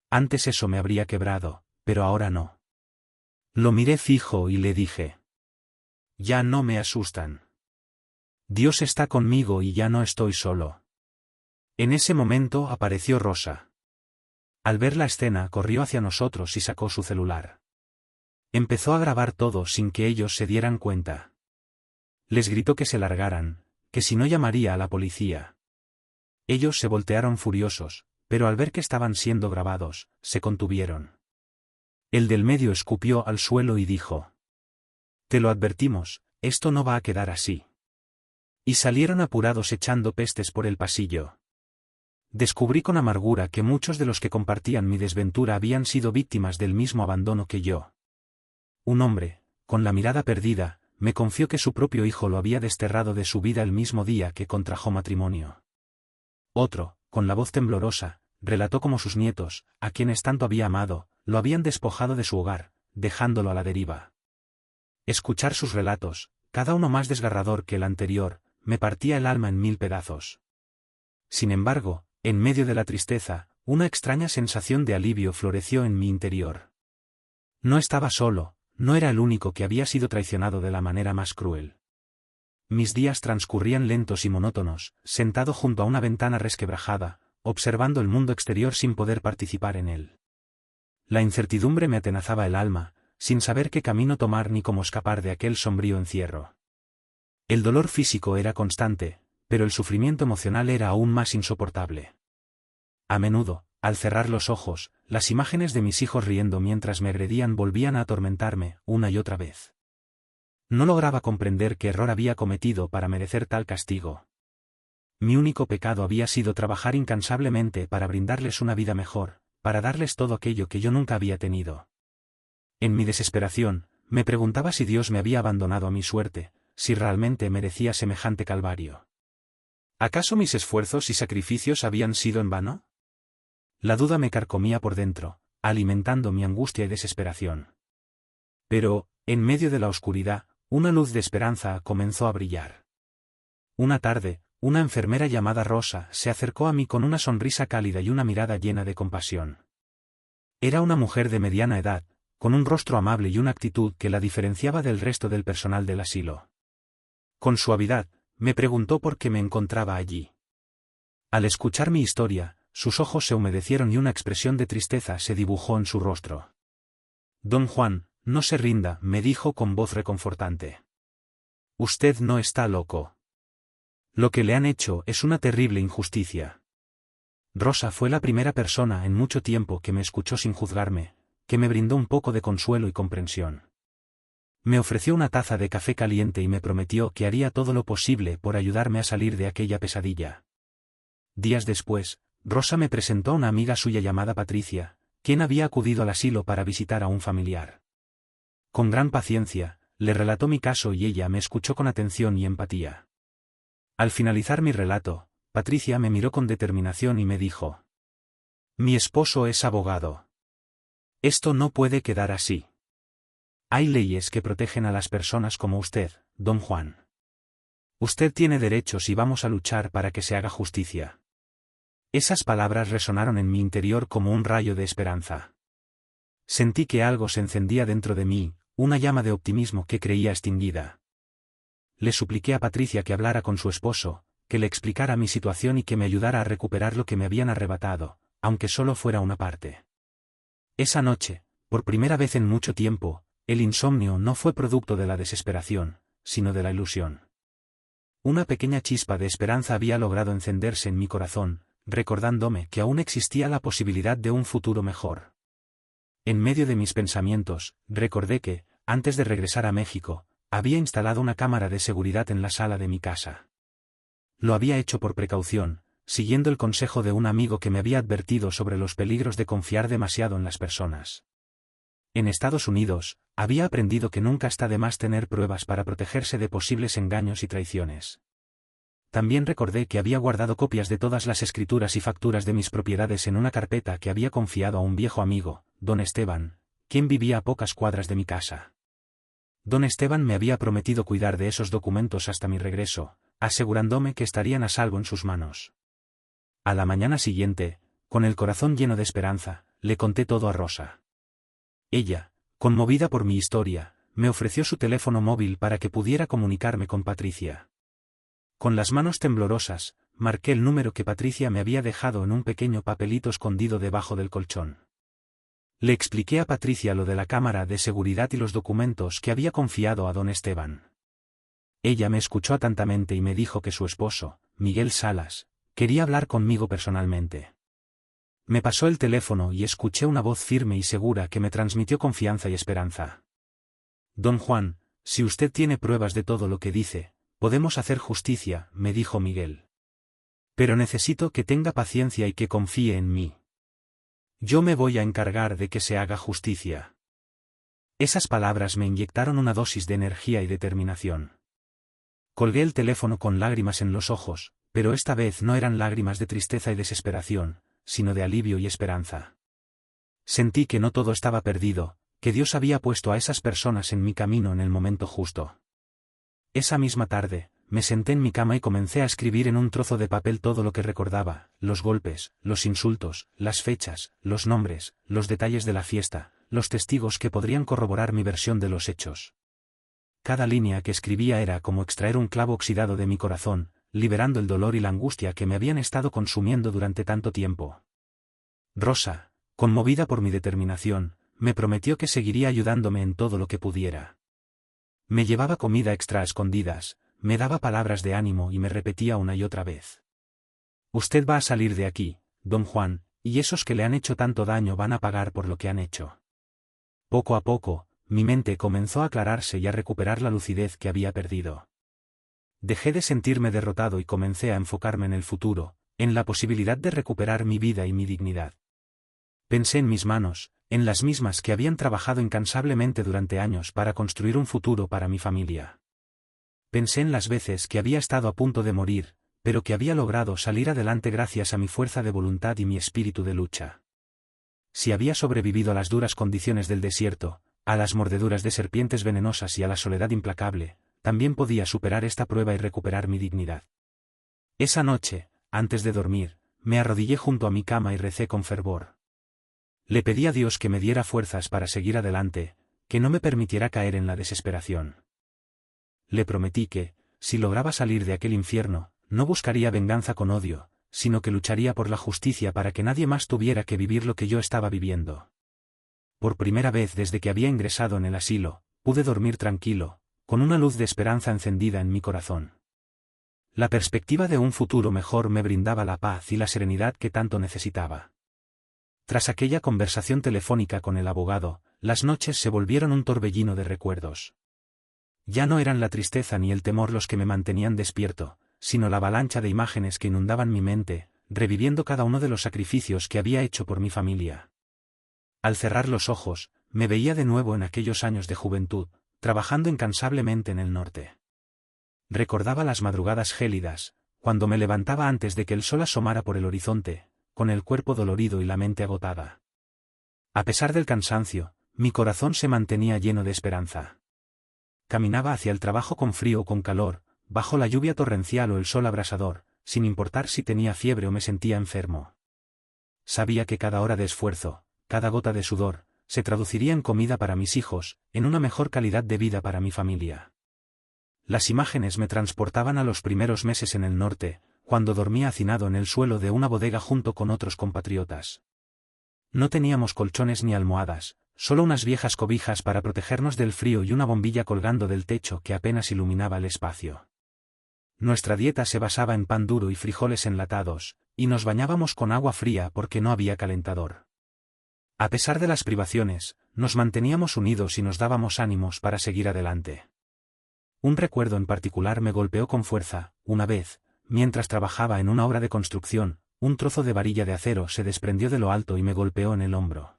Antes eso me habría quebrado, pero ahora no. Lo miré fijo y le dije. Ya no me asustan. Dios está conmigo y ya no estoy solo. En ese momento apareció Rosa. Al ver la escena corrió hacia nosotros y sacó su celular. Empezó a grabar todo sin que ellos se dieran cuenta. Les gritó que se largaran, que si no llamaría a la policía. Ellos se voltearon furiosos, pero al ver que estaban siendo grabados, se contuvieron. El del medio escupió al suelo y dijo. Te lo advertimos, esto no va a quedar así. Y salieron apurados echando pestes por el pasillo. Descubrí con amargura que muchos de los que compartían mi desventura habían sido víctimas del mismo abandono que yo. Un hombre, con la mirada perdida, me confió que su propio hijo lo había desterrado de su vida el mismo día que contrajo matrimonio. Otro, con la voz temblorosa, relató cómo sus nietos, a quienes tanto había amado, lo habían despojado de su hogar, dejándolo a la deriva. Escuchar sus relatos, cada uno más desgarrador que el anterior, me partía el alma en 1000 pedazos. Sin embargo, en medio de la tristeza, una extraña sensación de alivio floreció en mi interior. No estaba solo, no era el único que había sido traicionado de la manera más cruel. Mis días transcurrían lentos y monótonos, sentado junto a una ventana resquebrajada, observando el mundo exterior sin poder participar en él. La incertidumbre me atenazaba el alma, sin saber qué camino tomar ni cómo escapar de aquel sombrío encierro. El dolor físico era constante, pero el sufrimiento emocional era aún más insoportable. A menudo, Al cerrar los ojos, las imágenes de mis hijos riendo mientras me agredían volvían a atormentarme, una y otra vez. No lograba comprender qué error había cometido para merecer tal castigo. Mi único pecado había sido trabajar incansablemente para brindarles una vida mejor, para darles todo aquello que yo nunca había tenido. En mi desesperación, me preguntaba si Dios me había abandonado a mi suerte, si realmente merecía semejante calvario. ¿Acaso mis esfuerzos y sacrificios habían sido en vano? La duda me carcomía por dentro, alimentando mi angustia y desesperación. Pero, en medio de la oscuridad, una luz de esperanza comenzó a brillar. Una tarde, una enfermera llamada Rosa se acercó a mí con una sonrisa cálida y una mirada llena de compasión. Era una mujer de mediana edad, con un rostro amable y una actitud que la diferenciaba del resto del personal del asilo. Con suavidad, me preguntó por qué me encontraba allí. Al escuchar mi historia, sus ojos se humedecieron y una expresión de tristeza se dibujó en su rostro. Don Juan, no se rinda, me dijo con voz reconfortante. Usted no está loco. Lo que le han hecho es una terrible injusticia. Rosa fue la primera persona en mucho tiempo que me escuchó sin juzgarme, que me brindó un poco de consuelo y comprensión. Me ofreció una taza de café caliente y me prometió que haría todo lo posible por ayudarme a salir de aquella pesadilla. Días después, Rosa me presentó a una amiga suya llamada Patricia, quien había acudido al asilo para visitar a un familiar. Con gran paciencia, le relató mi caso y ella me escuchó con atención y empatía. Al finalizar mi relato, Patricia me miró con determinación y me dijo: Mi esposo es abogado. Esto no puede quedar así. Hay leyes que protegen a las personas como usted, don Juan. Usted tiene derechos y vamos a luchar para que se haga justicia. Esas palabras resonaron en mi interior como un rayo de esperanza. Sentí que algo se encendía dentro de mí, una llama de optimismo que creía extinguida. Le supliqué a Patricia que hablara con su esposo, que le explicara mi situación y que me ayudara a recuperar lo que me habían arrebatado, aunque solo fuera una parte. Esa noche, por primera vez en mucho tiempo, el insomnio no fue producto de la desesperación, sino de la ilusión. Una pequeña chispa de esperanza había logrado encenderse en mi corazón, recordándome que aún existía la posibilidad de un futuro mejor. En medio de mis pensamientos, recordé que, antes de regresar a México, había instalado una cámara de seguridad en la sala de mi casa. Lo había hecho por precaución, siguiendo el consejo de un amigo que me había advertido sobre los peligros de confiar demasiado en las personas. En Estados Unidos, había aprendido que nunca está de más tener pruebas para protegerse de posibles engaños y traiciones. También recordé que había guardado copias de todas las escrituras y facturas de mis propiedades en una carpeta que había confiado a un viejo amigo, don Esteban, quien vivía a pocas cuadras de mi casa. Don Esteban me había prometido cuidar de esos documentos hasta mi regreso, asegurándome que estarían a salvo en sus manos. A la mañana siguiente, con el corazón lleno de esperanza, le conté todo a Rosa. Ella, conmovida por mi historia, me ofreció su teléfono móvil para que pudiera comunicarme con Patricia. Con las manos temblorosas, marqué el número que Patricia me había dejado en un pequeño papelito escondido debajo del colchón. Le expliqué a Patricia lo de la cámara de seguridad y los documentos que había confiado a don Esteban. Ella me escuchó atentamente y me dijo que su esposo, Miguel Salas, quería hablar conmigo personalmente. Me pasó el teléfono y escuché una voz firme y segura que me transmitió confianza y esperanza. Don Juan, si usted tiene pruebas de todo lo que dice, podemos hacer justicia, me dijo Miguel. Pero necesito que tenga paciencia y que confíe en mí. Yo me voy a encargar de que se haga justicia. Esas palabras me inyectaron una dosis de energía y determinación. Colgué el teléfono con lágrimas en los ojos, pero esta vez no eran lágrimas de tristeza y desesperación, sino de alivio y esperanza. Sentí que no todo estaba perdido, que Dios había puesto a esas personas en mi camino en el momento justo. Esa misma tarde, me senté en mi cama y comencé a escribir en un trozo de papel todo lo que recordaba, los golpes, los insultos, las fechas, los nombres, los detalles de la fiesta, los testigos que podrían corroborar mi versión de los hechos. Cada línea que escribía era como extraer un clavo oxidado de mi corazón, liberando el dolor y la angustia que me habían estado consumiendo durante tanto tiempo. Rosa, conmovida por mi determinación, me prometió que seguiría ayudándome en todo lo que pudiera. Me llevaba comida extra a escondidas, me daba palabras de ánimo y me repetía una y otra vez: Usted va a salir de aquí, don Juan, y esos que le han hecho tanto daño van a pagar por lo que han hecho. Poco a poco, mi mente comenzó a aclararse y a recuperar la lucidez que había perdido. Dejé de sentirme derrotado y comencé a enfocarme en el futuro, en la posibilidad de recuperar mi vida y mi dignidad. Pensé en mis manos, en las mismas que habían trabajado incansablemente durante años para construir un futuro para mi familia. Pensé en las veces que había estado a punto de morir, pero que había logrado salir adelante gracias a mi fuerza de voluntad y mi espíritu de lucha. Si había sobrevivido a las duras condiciones del desierto, a las mordeduras de serpientes venenosas y a la soledad implacable, también podía superar esta prueba y recuperar mi dignidad. Esa noche, antes de dormir, me arrodillé junto a mi cama y recé con fervor. Le pedí a Dios que me diera fuerzas para seguir adelante, que no me permitiera caer en la desesperación. Le prometí que, si lograba salir de aquel infierno, no buscaría venganza con odio, sino que lucharía por la justicia para que nadie más tuviera que vivir lo que yo estaba viviendo. Por primera vez desde que había ingresado en el asilo, pude dormir tranquilo, con una luz de esperanza encendida en mi corazón. La perspectiva de un futuro mejor me brindaba la paz y la serenidad que tanto necesitaba. Tras aquella conversación telefónica con el abogado, las noches se volvieron un torbellino de recuerdos. Ya no eran la tristeza ni el temor los que me mantenían despierto, sino la avalancha de imágenes que inundaban mi mente, reviviendo cada uno de los sacrificios que había hecho por mi familia. Al cerrar los ojos, me veía de nuevo en aquellos años de juventud, trabajando incansablemente en el norte. Recordaba las madrugadas gélidas, cuando me levantaba antes de que el sol asomara por el horizonte, con el cuerpo dolorido y la mente agotada. A pesar del cansancio, mi corazón se mantenía lleno de esperanza. Caminaba hacia el trabajo con frío o con calor, bajo la lluvia torrencial o el sol abrasador, sin importar si tenía fiebre o me sentía enfermo. Sabía que cada hora de esfuerzo, cada gota de sudor, se traduciría en comida para mis hijos, en una mejor calidad de vida para mi familia. Las imágenes me transportaban a los primeros meses en el norte, cuando dormía hacinado en el suelo de una bodega junto con otros compatriotas. No teníamos colchones ni almohadas, solo unas viejas cobijas para protegernos del frío y una bombilla colgando del techo que apenas iluminaba el espacio. Nuestra dieta se basaba en pan duro y frijoles enlatados, y nos bañábamos con agua fría porque no había calentador. A pesar de las privaciones, nos manteníamos unidos y nos dábamos ánimos para seguir adelante. Un recuerdo en particular me golpeó con fuerza. Una vez, mientras trabajaba en una obra de construcción, un trozo de varilla de acero se desprendió de lo alto y me golpeó en el hombro.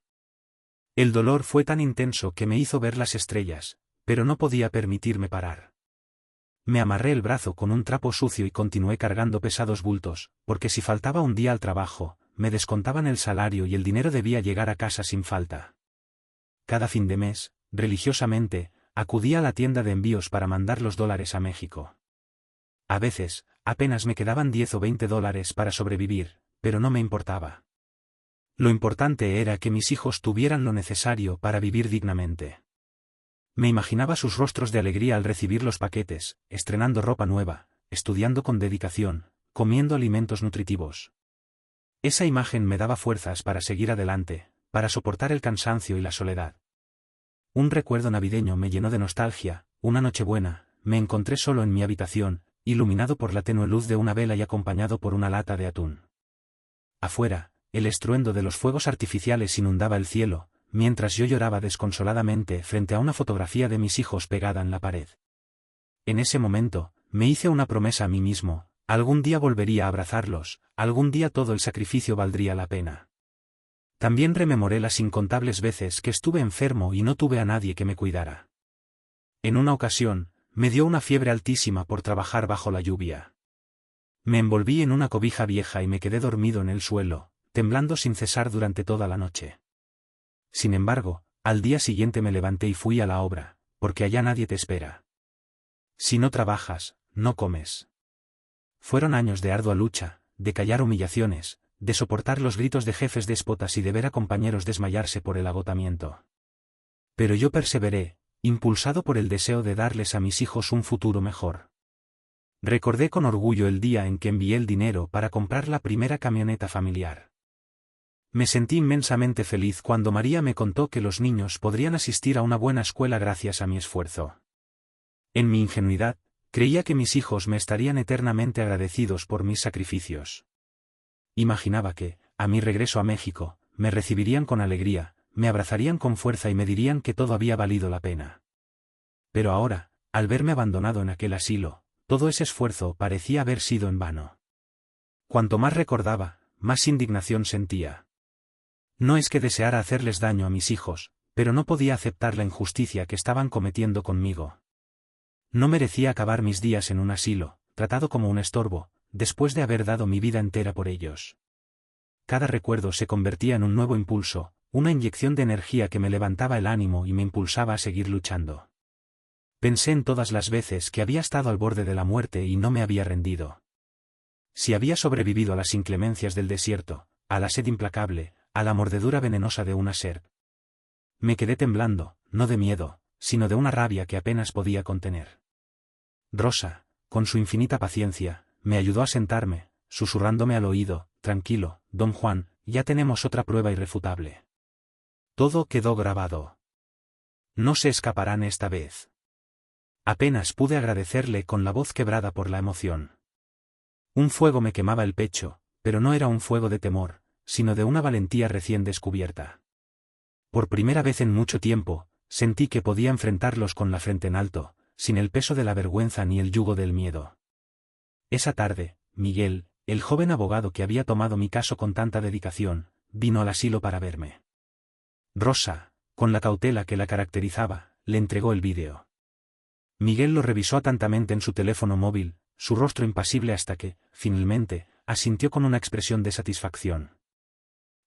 El dolor fue tan intenso que me hizo ver las estrellas, pero no podía permitirme parar. Me amarré el brazo con un trapo sucio y continué cargando pesados bultos, porque si faltaba un día al trabajo, me descontaban el salario y el dinero debía llegar a casa sin falta. Cada fin de mes, religiosamente, acudía a la tienda de envíos para mandar los dólares a México. A veces, apenas me quedaban 10 o 20 dólares para sobrevivir, pero no me importaba. Lo importante era que mis hijos tuvieran lo necesario para vivir dignamente. Me imaginaba sus rostros de alegría al recibir los paquetes, estrenando ropa nueva, estudiando con dedicación, comiendo alimentos nutritivos. Esa imagen me daba fuerzas para seguir adelante, para soportar el cansancio y la soledad. Un recuerdo navideño me llenó de nostalgia. Una Nochebuena, me encontré solo en mi habitación, iluminado por la tenue luz de una vela y acompañado por una lata de atún. Afuera, el estruendo de los fuegos artificiales inundaba el cielo, mientras yo lloraba desconsoladamente frente a una fotografía de mis hijos pegada en la pared. En ese momento, me hice una promesa a mí mismo: algún día volvería a abrazarlos, algún día todo el sacrificio valdría la pena. También rememoré las incontables veces que estuve enfermo y no tuve a nadie que me cuidara. En una ocasión, me dio una fiebre altísima por trabajar bajo la lluvia. Me envolví en una cobija vieja y me quedé dormido en el suelo, temblando sin cesar durante toda la noche. Sin embargo, al día siguiente me levanté y fui a la obra, porque allá nadie te espera. Si no trabajas, no comes. Fueron años de ardua lucha, de callar humillaciones, de soportar los gritos de jefes déspotas y de ver a compañeros desmayarse por el agotamiento. Pero yo perseveré, impulsado por el deseo de darles a mis hijos un futuro mejor. Recordé con orgullo el día en que envié el dinero para comprar la primera camioneta familiar. Me sentí inmensamente feliz cuando María me contó que los niños podrían asistir a una buena escuela gracias a mi esfuerzo. En mi ingenuidad, creía que mis hijos me estarían eternamente agradecidos por mis sacrificios. Imaginaba que, a mi regreso a México, me recibirían con alegría, me abrazarían con fuerza y me dirían que todo había valido la pena. Pero ahora, al verme abandonado en aquel asilo, todo ese esfuerzo parecía haber sido en vano. Cuanto más recordaba, más indignación sentía. No es que deseara hacerles daño a mis hijos, pero no podía aceptar la injusticia que estaban cometiendo conmigo. No merecía acabar mis días en un asilo, tratado como un estorbo, después de haber dado mi vida entera por ellos. Cada recuerdo se convertía en un nuevo impulso, una inyección de energía que me levantaba el ánimo y me impulsaba a seguir luchando. Pensé en todas las veces que había estado al borde de la muerte y no me había rendido. Si había sobrevivido a las inclemencias del desierto, a la sed implacable, a la mordedura venenosa de una serp. Me quedé temblando, no de miedo, sino de una rabia que apenas podía contener. Rosa, con su infinita paciencia, me ayudó a sentarme, susurrándome al oído: tranquilo, don Juan, ya tenemos otra prueba irrefutable. Todo quedó grabado. No se escaparán esta vez. Apenas pude agradecerle con la voz quebrada por la emoción. Un fuego me quemaba el pecho, pero no era un fuego de temor, sino de una valentía recién descubierta. Por primera vez en mucho tiempo, sentí que podía enfrentarlos con la frente en alto, sin el peso de la vergüenza ni el yugo del miedo. Esa tarde, Miguel, el joven abogado que había tomado mi caso con tanta dedicación, vino al asilo para verme. Rosa, con la cautela que la caracterizaba, le entregó el vídeo. Miguel lo revisó atentamente en su teléfono móvil, su rostro impasible hasta que, finalmente, asintió con una expresión de satisfacción.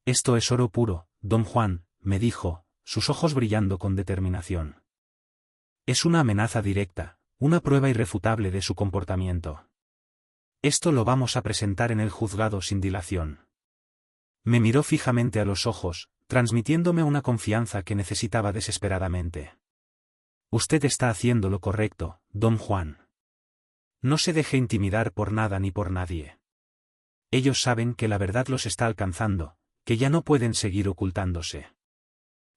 Esto es oro puro, don Juan, me dijo, sus ojos brillando con determinación. Es una amenaza directa, una prueba irrefutable de su comportamiento. Esto lo vamos a presentar en el juzgado sin dilación. Me miró fijamente a los ojos, transmitiéndome una confianza que necesitaba desesperadamente. Usted está haciendo lo correcto, don Juan. No se deje intimidar por nada ni por nadie. Ellos saben que la verdad los está alcanzando, que ya no pueden seguir ocultándose.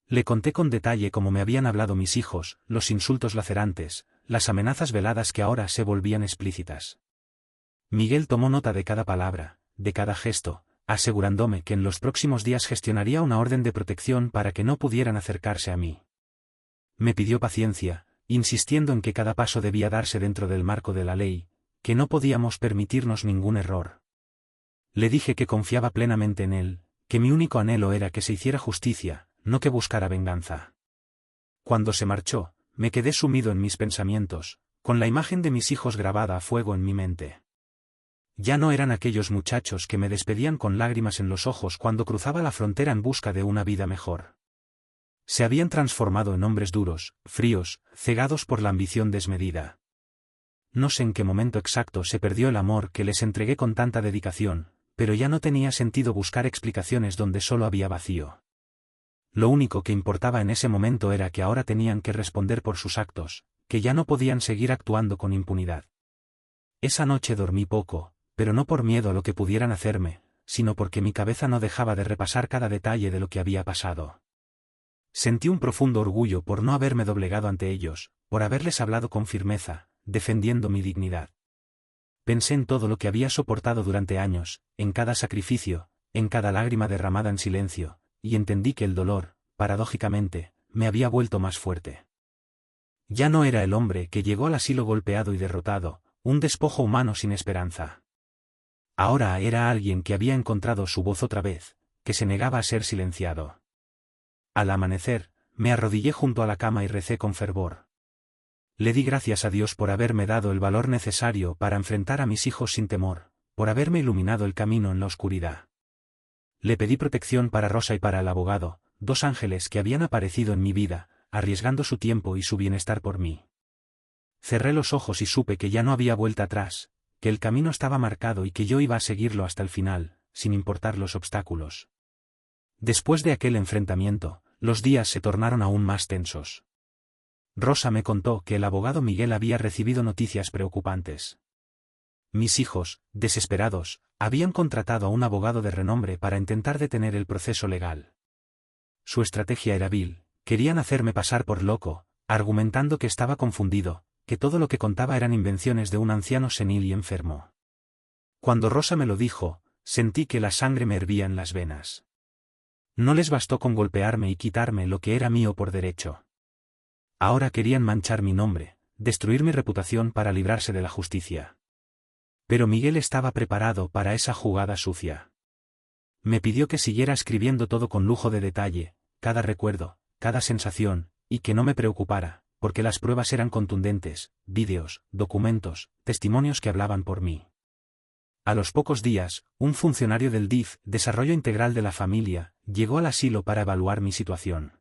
Le conté con detalle cómo me habían hablado mis hijos, los insultos lacerantes, las amenazas veladas que ahora se volvían explícitas. Miguel tomó nota de cada palabra, de cada gesto, asegurándome que en los próximos días gestionaría una orden de protección para que no pudieran acercarse a mí. Me pidió paciencia, insistiendo en que cada paso debía darse dentro del marco de la ley, que no podíamos permitirnos ningún error. Le dije que confiaba plenamente en él, que mi único anhelo era que se hiciera justicia, no que buscara venganza. Cuando se marchó, me quedé sumido en mis pensamientos, con la imagen de mis hijos grabada a fuego en mi mente. Ya no eran aquellos muchachos que me despedían con lágrimas en los ojos cuando cruzaba la frontera en busca de una vida mejor. Se habían transformado en hombres duros, fríos, cegados por la ambición desmedida. No sé en qué momento exacto se perdió el amor que les entregué con tanta dedicación, pero ya no tenía sentido buscar explicaciones donde solo había vacío. Lo único que importaba en ese momento era que ahora tenían que responder por sus actos, que ya no podían seguir actuando con impunidad. Esa noche dormí poco, pero no por miedo a lo que pudieran hacerme, sino porque mi cabeza no dejaba de repasar cada detalle de lo que había pasado. Sentí un profundo orgullo por no haberme doblegado ante ellos, por haberles hablado con firmeza, defendiendo mi dignidad. Pensé en todo lo que había soportado durante años, en cada sacrificio, en cada lágrima derramada en silencio, y entendí que el dolor, paradójicamente, me había vuelto más fuerte. Ya no era el hombre que llegó al asilo golpeado y derrotado, un despojo humano sin esperanza. Ahora era alguien que había encontrado su voz otra vez, que se negaba a ser silenciado. Al amanecer, me arrodillé junto a la cama y recé con fervor. Le di gracias a Dios por haberme dado el valor necesario para enfrentar a mis hijos sin temor, por haberme iluminado el camino en la oscuridad. Le pedí protección para Rosa y para el abogado, dos ángeles que habían aparecido en mi vida, arriesgando su tiempo y su bienestar por mí. Cerré los ojos y supe que ya no había vuelta atrás, que el camino estaba marcado y que yo iba a seguirlo hasta el final, sin importar los obstáculos. Después de aquel enfrentamiento, los días se tornaron aún más tensos. Rosa me contó que el abogado Miguel había recibido noticias preocupantes. Mis hijos, desesperados, habían contratado a un abogado de renombre para intentar detener el proceso legal. Su estrategia era vil, querían hacerme pasar por loco, argumentando que estaba confundido, que todo lo que contaba eran invenciones de un anciano senil y enfermo. Cuando Rosa me lo dijo, Sentí que la sangre me hervía en las venas. No les bastó con golpearme y quitarme lo que era mío por derecho. Ahora querían manchar mi nombre, destruir mi reputación para librarse de la justicia. Pero Miguel estaba preparado para esa jugada sucia. Me pidió que siguiera escribiendo todo con lujo de detalle, cada recuerdo, cada sensación, y que no me preocupara, porque las pruebas eran contundentes, vídeos, documentos, testimonios que hablaban por mí. A los pocos días, un funcionario del DIF, Desarrollo Integral de la Familia, llegó al asilo para evaluar mi situación.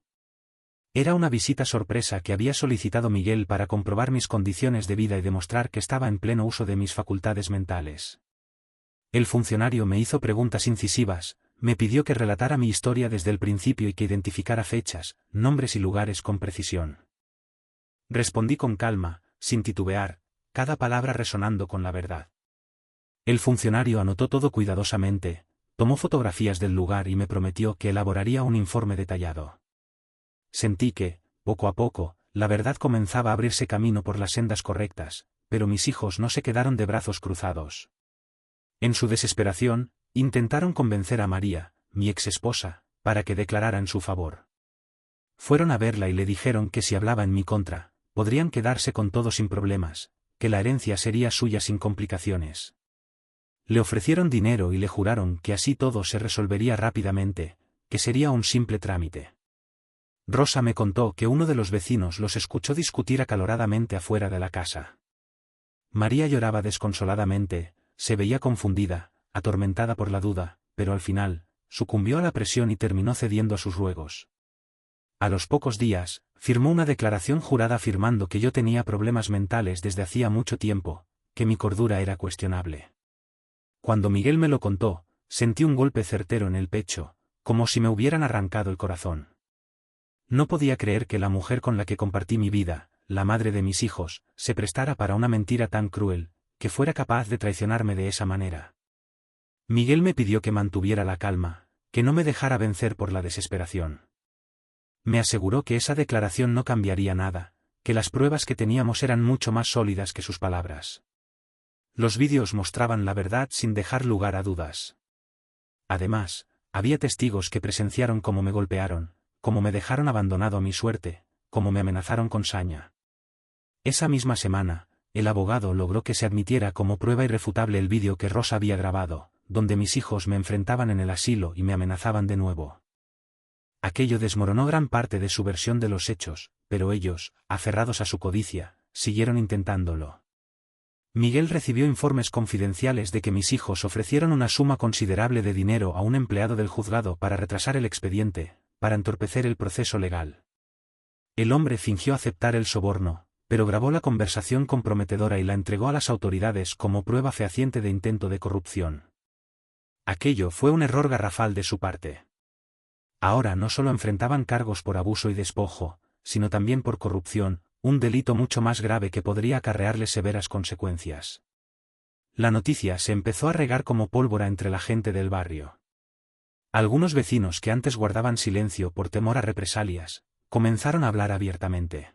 Era una visita sorpresa que había solicitado Miguel para comprobar mis condiciones de vida y demostrar que estaba en pleno uso de mis facultades mentales. El funcionario me hizo preguntas incisivas, me pidió que relatara mi historia desde el principio y que identificara fechas, nombres y lugares con precisión. Respondí con calma, sin titubear, cada palabra resonando con la verdad. El funcionario anotó todo cuidadosamente, tomó fotografías del lugar y me prometió que elaboraría un informe detallado. Sentí que, poco a poco, la verdad comenzaba a abrirse camino por las sendas correctas, pero mis hijos no se quedaron de brazos cruzados. En su desesperación, intentaron convencer a María, mi exesposa, para que declarara en su favor. Fueron a verla y le dijeron que si hablaba en mi contra, podrían quedarse con todo sin problemas, que la herencia sería suya sin complicaciones. Le ofrecieron dinero y le juraron que así todo se resolvería rápidamente, que sería un simple trámite. Rosa me contó que uno de los vecinos los escuchó discutir acaloradamente afuera de la casa. María lloraba desconsoladamente, se veía confundida, atormentada por la duda, pero al final, sucumbió a la presión y terminó cediendo a sus ruegos. A los pocos días, firmó una declaración jurada afirmando que yo tenía problemas mentales desde hacía mucho tiempo, que mi cordura era cuestionable. Cuando Miguel me lo contó, sentí un golpe certero en el pecho, como si me hubieran arrancado el corazón. No podía creer que la mujer con la que compartí mi vida, la madre de mis hijos, se prestara para una mentira tan cruel, que fuera capaz de traicionarme de esa manera. Miguel me pidió que mantuviera la calma, que no me dejara vencer por la desesperación. Me aseguró que esa declaración no cambiaría nada, que las pruebas que teníamos eran mucho más sólidas que sus palabras. Los vídeos mostraban la verdad sin dejar lugar a dudas. Además, había testigos que presenciaron cómo me golpearon, cómo me dejaron abandonado a mi suerte, cómo me amenazaron con saña. Esa misma semana, el abogado logró que se admitiera como prueba irrefutable el vídeo que Rosa había grabado, donde mis hijos me enfrentaban en el asilo y me amenazaban de nuevo. Aquello desmoronó gran parte de su versión de los hechos, pero ellos, aferrados a su codicia, siguieron intentándolo. Miguel recibió informes confidenciales de que mis hijos ofrecieron una suma considerable de dinero a un empleado del juzgado para retrasar el expediente, para entorpecer el proceso legal. El hombre fingió aceptar el soborno, pero grabó la conversación comprometedora y la entregó a las autoridades como prueba fehaciente de intento de corrupción. Aquello fue un error garrafal de su parte. Ahora no solo enfrentaban cargos por abuso y despojo, sino también por corrupción, un delito mucho más grave que podría acarrearles severas consecuencias. La noticia se empezó a regar como pólvora entre la gente del barrio. Algunos vecinos que antes guardaban silencio por temor a represalias, comenzaron a hablar abiertamente.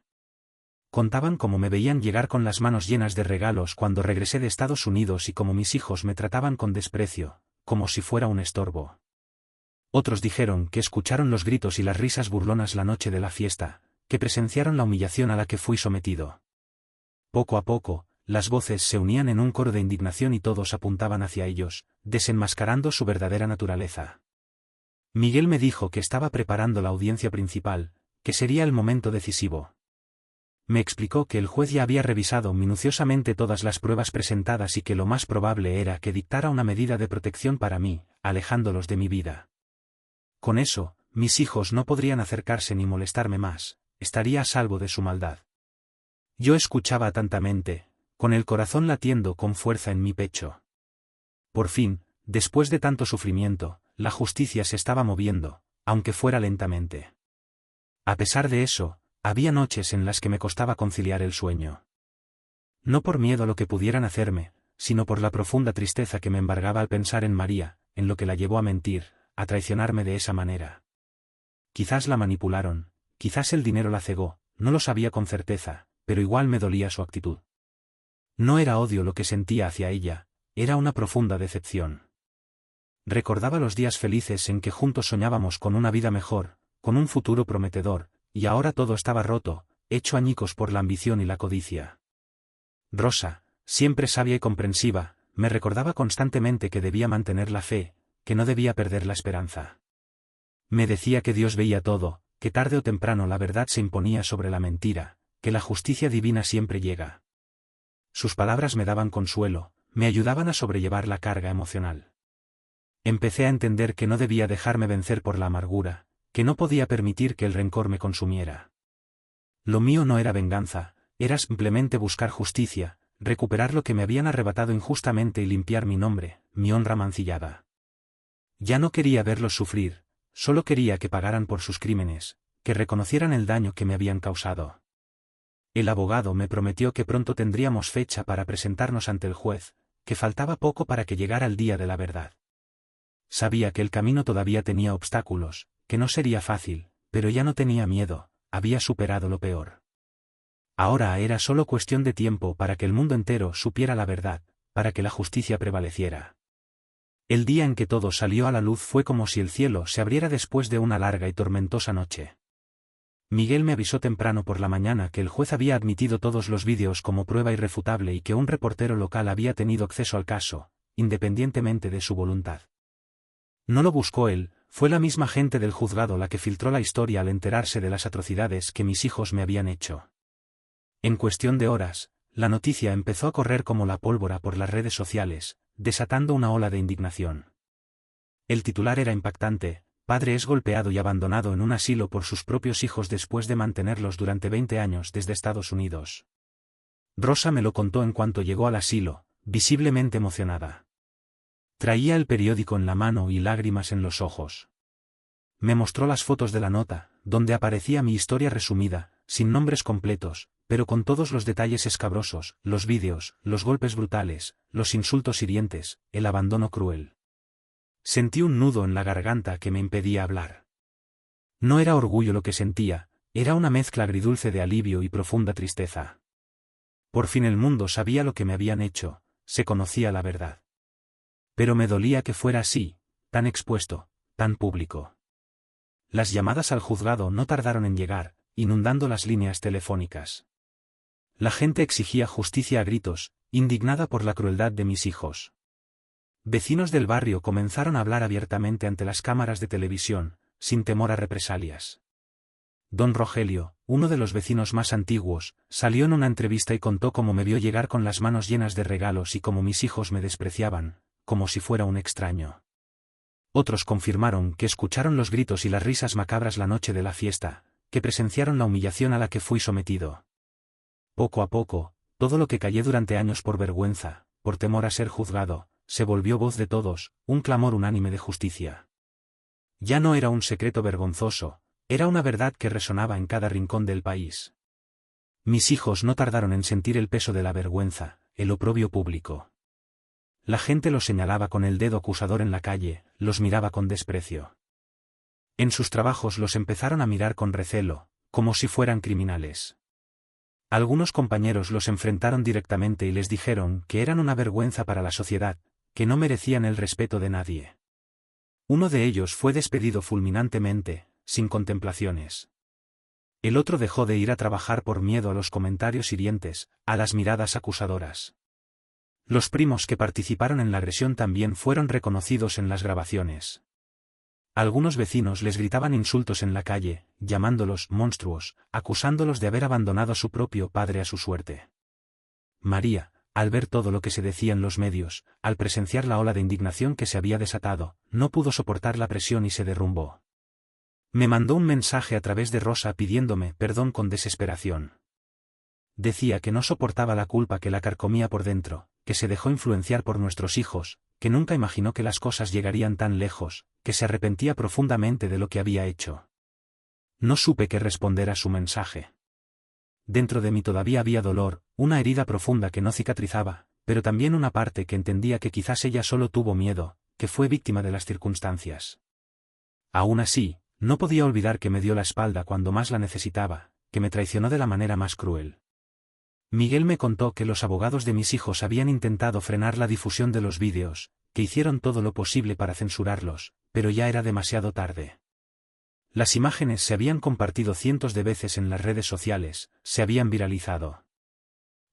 Contaban cómo me veían llegar con las manos llenas de regalos cuando regresé de Estados Unidos y cómo mis hijos me trataban con desprecio, como si fuera un estorbo. Otros dijeron que escucharon los gritos y las risas burlonas la noche de la fiesta, que presenciaron la humillación a la que fui sometido. Poco a poco, las voces se unían en un coro de indignación y todos apuntaban hacia ellos, desenmascarando su verdadera naturaleza. Miguel me dijo que estaba preparando la audiencia principal, que sería el momento decisivo. Me explicó que el juez ya había revisado minuciosamente todas las pruebas presentadas y que lo más probable era que dictara una medida de protección para mí, alejándolos de mi vida. Con eso, mis hijos no podrían acercarse ni molestarme más, estaría a salvo de su maldad. Yo escuchaba atentamente, con el corazón latiendo con fuerza en mi pecho. Por fin, después de tanto sufrimiento, la justicia se estaba moviendo, aunque fuera lentamente. A pesar de eso, había noches en las que me costaba conciliar el sueño. No por miedo a lo que pudieran hacerme, sino por la profunda tristeza que me embargaba al pensar en María, en lo que la llevó a mentir, a traicionarme de esa manera. Quizás la manipularon, quizás el dinero la cegó, no lo sabía con certeza, pero igual me dolía su actitud. No era odio lo que sentía hacia ella, era una profunda decepción. Recordaba los días felices en que juntos soñábamos con una vida mejor, con un futuro prometedor, y ahora todo estaba roto, hecho añicos por la ambición y la codicia. Rosa, siempre sabia y comprensiva, me recordaba constantemente que debía mantener la fe, que no debía perder la esperanza. Me decía que Dios veía todo, que tarde o temprano la verdad se imponía sobre la mentira, que la justicia divina siempre llega. Sus palabras me daban consuelo, me ayudaban a sobrellevar la carga emocional. Empecé a entender que no debía dejarme vencer por la amargura, que no podía permitir que el rencor me consumiera. Lo mío no era venganza, era simplemente buscar justicia, recuperar lo que me habían arrebatado injustamente y limpiar mi nombre, mi honra mancillada. Ya no quería verlos sufrir, solo quería que pagaran por sus crímenes, que reconocieran el daño que me habían causado. El abogado me prometió que pronto tendríamos fecha para presentarnos ante el juez, que faltaba poco para que llegara el día de la verdad. Sabía que el camino todavía tenía obstáculos, que no sería fácil, pero ya no tenía miedo, había superado lo peor. Ahora era solo cuestión de tiempo para que el mundo entero supiera la verdad, para que la justicia prevaleciera. El día en que todo salió a la luz fue como si el cielo se abriera después de una larga y tormentosa noche. Miguel me avisó temprano por la mañana que el juez había admitido todos los vídeos como prueba irrefutable y que un reportero local había tenido acceso al caso, independientemente de su voluntad. No lo buscó él, fue la misma gente del juzgado la que filtró la historia al enterarse de las atrocidades que mis hijos me habían hecho. En cuestión de horas, la noticia empezó a correr como la pólvora por las redes sociales, desatando una ola de indignación. El titular era impactante: padre es golpeado y abandonado en un asilo por sus propios hijos después de mantenerlos durante 20 años desde Estados Unidos. Rosa me lo contó en cuanto llegó al asilo, visiblemente emocionada. Traía el periódico en la mano y lágrimas en los ojos. Me mostró las fotos de la nota, donde aparecía mi historia resumida, sin nombres completos, pero con todos los detalles escabrosos, los vídeos, los golpes brutales, los insultos hirientes, el abandono cruel. Sentí un nudo en la garganta que me impedía hablar. No era orgullo lo que sentía, era una mezcla agridulce de alivio y profunda tristeza. Por fin el mundo sabía lo que me habían hecho, se conocía la verdad. Pero me dolía que fuera así, tan expuesto, tan público. Las llamadas al juzgado no tardaron en llegar, inundando las líneas telefónicas. La gente exigía justicia a gritos, indignada por la crueldad de mis hijos. Vecinos del barrio comenzaron a hablar abiertamente ante las cámaras de televisión, sin temor a represalias. Don Rogelio, uno de los vecinos más antiguos, salió en una entrevista y contó cómo me vio llegar con las manos llenas de regalos y cómo mis hijos me despreciaban, como si fuera un extraño. Otros confirmaron que escucharon los gritos y las risas macabras la noche de la fiesta, que presenciaron la humillación a la que fui sometido. Poco a poco, todo lo que callé durante años por vergüenza, por temor a ser juzgado, se volvió voz de todos, un clamor unánime de justicia. Ya no era un secreto vergonzoso, era una verdad que resonaba en cada rincón del país. Mis hijos no tardaron en sentir el peso de la vergüenza, el oprobio público. La gente los señalaba con el dedo acusador en la calle, los miraba con desprecio. En sus trabajos los empezaron a mirar con recelo, como si fueran criminales. Algunos compañeros los enfrentaron directamente y les dijeron que eran una vergüenza para la sociedad, que no merecían el respeto de nadie. Uno de ellos fue despedido fulminantemente, sin contemplaciones. El otro dejó de ir a trabajar por miedo a los comentarios hirientes, a las miradas acusadoras. Los primos que participaron en la agresión también fueron reconocidos en las grabaciones. Algunos vecinos les gritaban insultos en la calle, llamándolos monstruos, acusándolos de haber abandonado a su propio padre a su suerte. María, al ver todo lo que se decía en los medios, al presenciar la ola de indignación que se había desatado, no pudo soportar la presión y se derrumbó. Me mandó un mensaje a través de Rosa pidiéndome perdón con desesperación. Decía que no soportaba la culpa que la carcomía por dentro, que se dejó influenciar por nuestros hijos, que nunca imaginó que las cosas llegarían tan lejos, que se arrepentía profundamente de lo que había hecho. No supe qué responder a su mensaje. Dentro de mí todavía había dolor, una herida profunda que no cicatrizaba, pero también una parte que entendía que quizás ella solo tuvo miedo, que fue víctima de las circunstancias. Aún así, no podía olvidar que me dio la espalda cuando más la necesitaba, que me traicionó de la manera más cruel. Miguel me contó que los abogados de mis hijos habían intentado frenar la difusión de los vídeos, que hicieron todo lo posible para censurarlos, pero ya era demasiado tarde. Las imágenes se habían compartido cientos de veces en las redes sociales, se habían viralizado.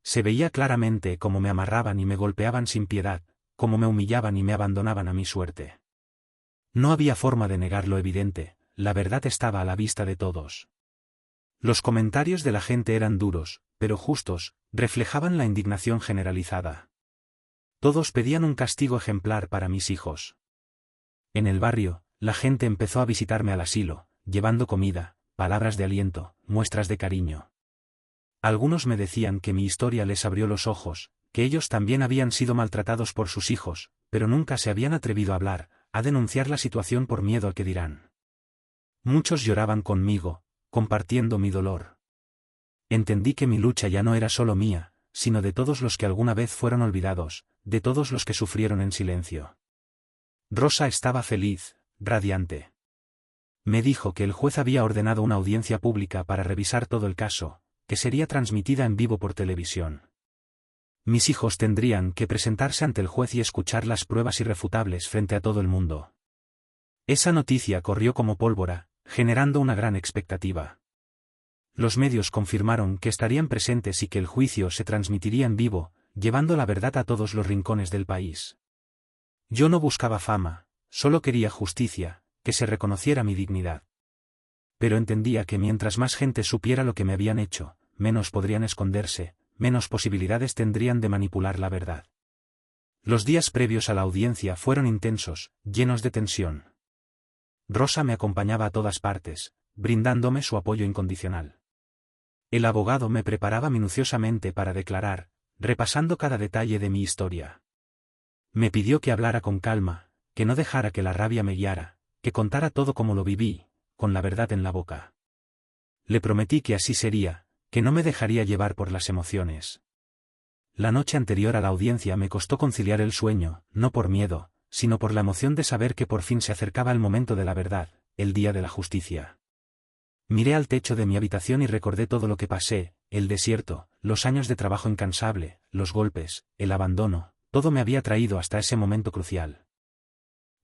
Se veía claramente cómo me amarraban y me golpeaban sin piedad, cómo me humillaban y me abandonaban a mi suerte. No había forma de negar lo evidente, la verdad estaba a la vista de todos. Los comentarios de la gente eran duros, pero justos, reflejaban la indignación generalizada. Todos pedían un castigo ejemplar para mis hijos. En el barrio, la gente empezó a visitarme al asilo, llevando comida, palabras de aliento, muestras de cariño. Algunos me decían que mi historia les abrió los ojos, que ellos también habían sido maltratados por sus hijos, pero nunca se habían atrevido a hablar, a denunciar la situación por miedo a que dirán. Muchos lloraban conmigo, compartiendo mi dolor. Entendí que mi lucha ya no era solo mía, sino de todos los que alguna vez fueron olvidados, de todos los que sufrieron en silencio. Rosa estaba feliz, radiante. Me dijo que el juez había ordenado una audiencia pública para revisar todo el caso, que sería transmitida en vivo por televisión. Mis hijos tendrían que presentarse ante el juez y escuchar las pruebas irrefutables frente a todo el mundo. Esa noticia corrió como pólvora, generando una gran expectativa. Los medios confirmaron que estarían presentes y que el juicio se transmitiría en vivo, llevando la verdad a todos los rincones del país. Yo no buscaba fama, solo quería justicia, que se reconociera mi dignidad. Pero entendía que mientras más gente supiera lo que me habían hecho, menos podrían esconderse, menos posibilidades tendrían de manipular la verdad. Los días previos a la audiencia fueron intensos, llenos de tensión. Rosa me acompañaba a todas partes, brindándome su apoyo incondicional. El abogado me preparaba minuciosamente para declarar, repasando cada detalle de mi historia. Me pidió que hablara con calma, que no dejara que la rabia me guiara, que contara todo como lo viví, con la verdad en la boca. Le prometí que así sería, que no me dejaría llevar por las emociones. La noche anterior a la audiencia me costó conciliar el sueño, no por miedo, sino por la emoción de saber que por fin se acercaba el momento de la verdad, el día de la justicia. Miré al techo de mi habitación y recordé todo lo que pasé, el desierto, los años de trabajo incansable, los golpes, el abandono, todo me había traído hasta ese momento crucial.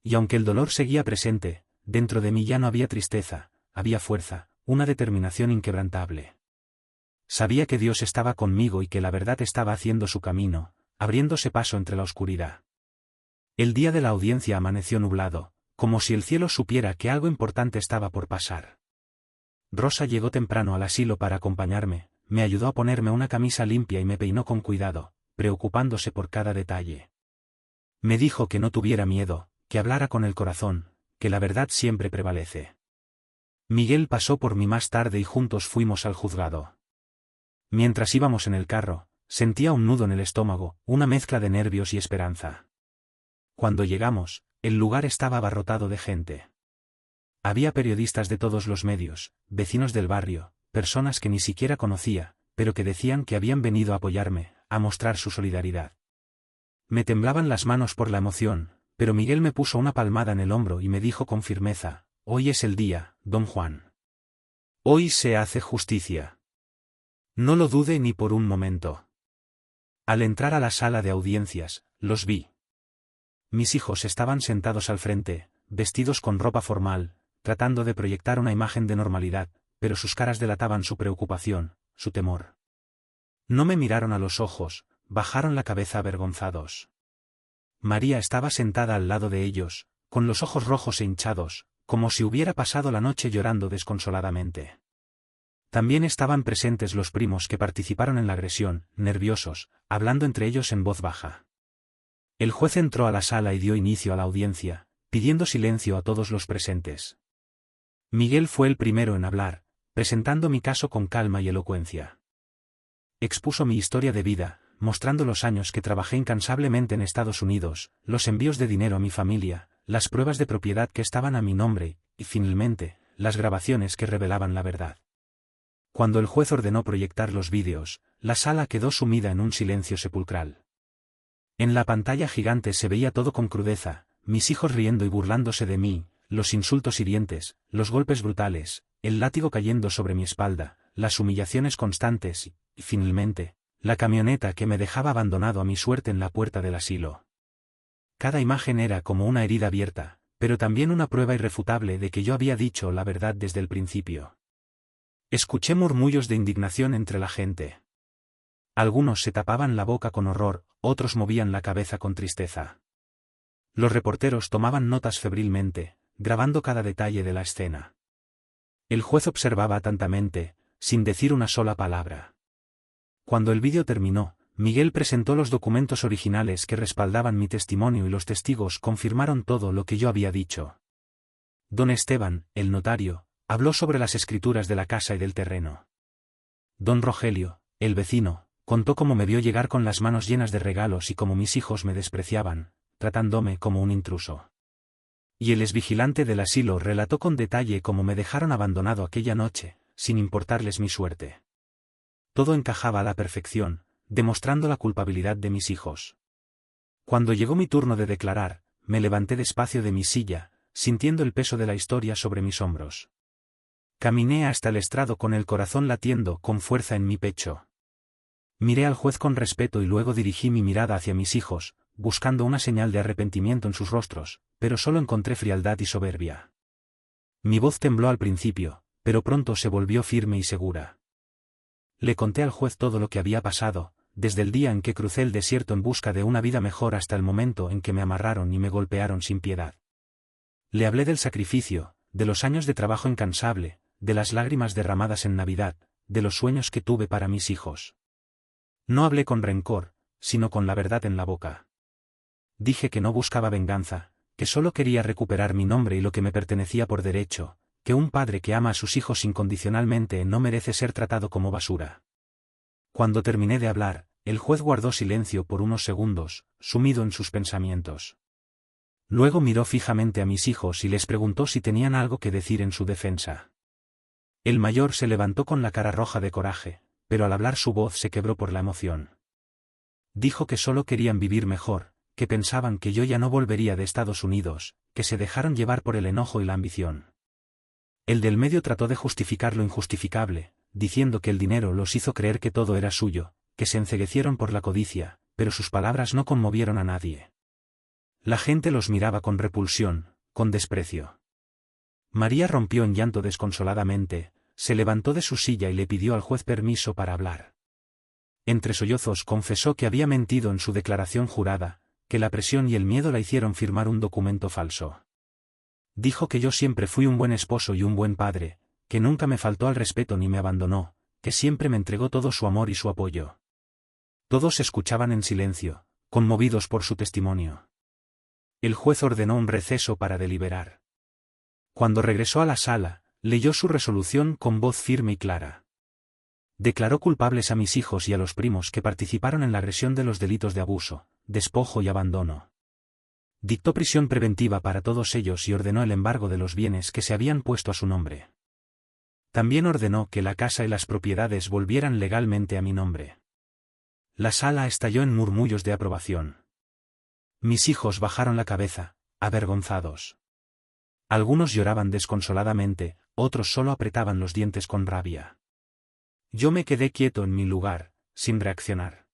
Y aunque el dolor seguía presente, dentro de mí ya no había tristeza, había fuerza, una determinación inquebrantable. Sabía que Dios estaba conmigo y que la verdad estaba haciendo su camino, abriéndose paso entre la oscuridad. El día de la audiencia amaneció nublado, como si el cielo supiera que algo importante estaba por pasar. Rosa llegó temprano al asilo para acompañarme, me ayudó a ponerme una camisa limpia y me peinó con cuidado, preocupándose por cada detalle. Me dijo que no tuviera miedo, que hablara con el corazón, que la verdad siempre prevalece. Miguel pasó por mí más tarde y juntos fuimos al juzgado. Mientras íbamos en el carro, sentía un nudo en el estómago, una mezcla de nervios y esperanza. Cuando llegamos, el lugar estaba abarrotado de gente. Había periodistas de todos los medios, vecinos del barrio, personas que ni siquiera conocía, pero que decían que habían venido a apoyarme, a mostrar su solidaridad. Me temblaban las manos por la emoción, pero Miguel me puso una palmada en el hombro y me dijo con firmeza: «Hoy es el día, don Juan. Hoy se hace justicia. No lo dude ni por un momento». Al entrar a la sala de audiencias, los vi. Mis hijos estaban sentados al frente, vestidos con ropa formal, tratando de proyectar una imagen de normalidad, pero sus caras delataban su preocupación, su temor. No me miraron a los ojos, bajaron la cabeza avergonzados. María estaba sentada al lado de ellos, con los ojos rojos e hinchados, como si hubiera pasado la noche llorando desconsoladamente. También estaban presentes los primos que participaron en la agresión, nerviosos, hablando entre ellos en voz baja. El juez entró a la sala y dio inicio a la audiencia, pidiendo silencio a todos los presentes. Miguel fue el primero en hablar, presentando mi caso con calma y elocuencia. Expuso mi historia de vida, mostrando los años que trabajé incansablemente en Estados Unidos, los envíos de dinero a mi familia, las pruebas de propiedad que estaban a mi nombre, y finalmente, las grabaciones que revelaban la verdad. Cuando el juez ordenó proyectar los vídeos, la sala quedó sumida en un silencio sepulcral. En la pantalla gigante se veía todo con crudeza, mis hijos riendo y burlándose de mí, los insultos hirientes, los golpes brutales, el látigo cayendo sobre mi espalda, las humillaciones constantes y, finalmente, la camioneta que me dejaba abandonado a mi suerte en la puerta del asilo. Cada imagen era como una herida abierta, pero también una prueba irrefutable de que yo había dicho la verdad desde el principio. Escuché murmullos de indignación entre la gente. Algunos se tapaban la boca con horror, otros movían la cabeza con tristeza. Los reporteros tomaban notas febrilmente, grabando cada detalle de la escena. El juez observaba atentamente, sin decir una sola palabra. Cuando el vídeo terminó, Miguel presentó los documentos originales que respaldaban mi testimonio y los testigos confirmaron todo lo que yo había dicho. Don Esteban, el notario, habló sobre las escrituras de la casa y del terreno. Don Rogelio, el vecino, contó cómo me vio llegar con las manos llenas de regalos y cómo mis hijos me despreciaban, tratándome como un intruso. Y el exvigilante del asilo relató con detalle cómo me dejaron abandonado aquella noche, sin importarles mi suerte. Todo encajaba a la perfección, demostrando la culpabilidad de mis hijos. Cuando llegó mi turno de declarar, me levanté despacio de mi silla, sintiendo el peso de la historia sobre mis hombros. Caminé hasta el estrado con el corazón latiendo con fuerza en mi pecho. Miré al juez con respeto y luego dirigí mi mirada hacia mis hijos, buscando una señal de arrepentimiento en sus rostros, pero solo encontré frialdad y soberbia. Mi voz tembló al principio, pero pronto se volvió firme y segura. Le conté al juez todo lo que había pasado, desde el día en que crucé el desierto en busca de una vida mejor hasta el momento en que me amarraron y me golpearon sin piedad. Le hablé del sacrificio, de los años de trabajo incansable, de las lágrimas derramadas en Navidad, de los sueños que tuve para mis hijos. No hablé con rencor, sino con la verdad en la boca. Dije que no buscaba venganza, que solo quería recuperar mi nombre y lo que me pertenecía por derecho, que un padre que ama a sus hijos incondicionalmente no merece ser tratado como basura. Cuando terminé de hablar, el juez guardó silencio por unos segundos, sumido en sus pensamientos. Luego miró fijamente a mis hijos y les preguntó si tenían algo que decir en su defensa. El mayor se levantó con la cara roja de coraje, pero al hablar su voz se quebró por la emoción. Dijo que solo querían vivir mejor, que pensaban que yo ya no volvería de Estados Unidos, que se dejaron llevar por el enojo y la ambición. El del medio trató de justificar lo injustificable, diciendo que el dinero los hizo creer que todo era suyo, que se enceguecieron por la codicia, pero sus palabras no conmovieron a nadie. La gente los miraba con repulsión, con desprecio. María rompió en llanto desconsoladamente, se levantó de su silla y le pidió al juez permiso para hablar. Entre sollozos confesó que había mentido en su declaración jurada, que la presión y el miedo la hicieron firmar un documento falso. Dijo que yo siempre fui un buen esposo y un buen padre, que nunca me faltó al respeto ni me abandonó, que siempre me entregó todo su amor y su apoyo. Todos escuchaban en silencio, conmovidos por su testimonio. El juez ordenó un receso para deliberar. Cuando regresó a la sala, leyó su resolución con voz firme y clara. Declaró culpables a mis hijos y a los primos que participaron en la agresión de los delitos de abuso, despojo y abandono. Dictó prisión preventiva para todos ellos y ordenó el embargo de los bienes que se habían puesto a su nombre. También ordenó que la casa y las propiedades volvieran legalmente a mi nombre. La sala estalló en murmullos de aprobación. Mis hijos bajaron la cabeza, avergonzados. Algunos lloraban desconsoladamente, otros solo apretaban los dientes con rabia. Yo me quedé quieto en mi lugar, sin reaccionar.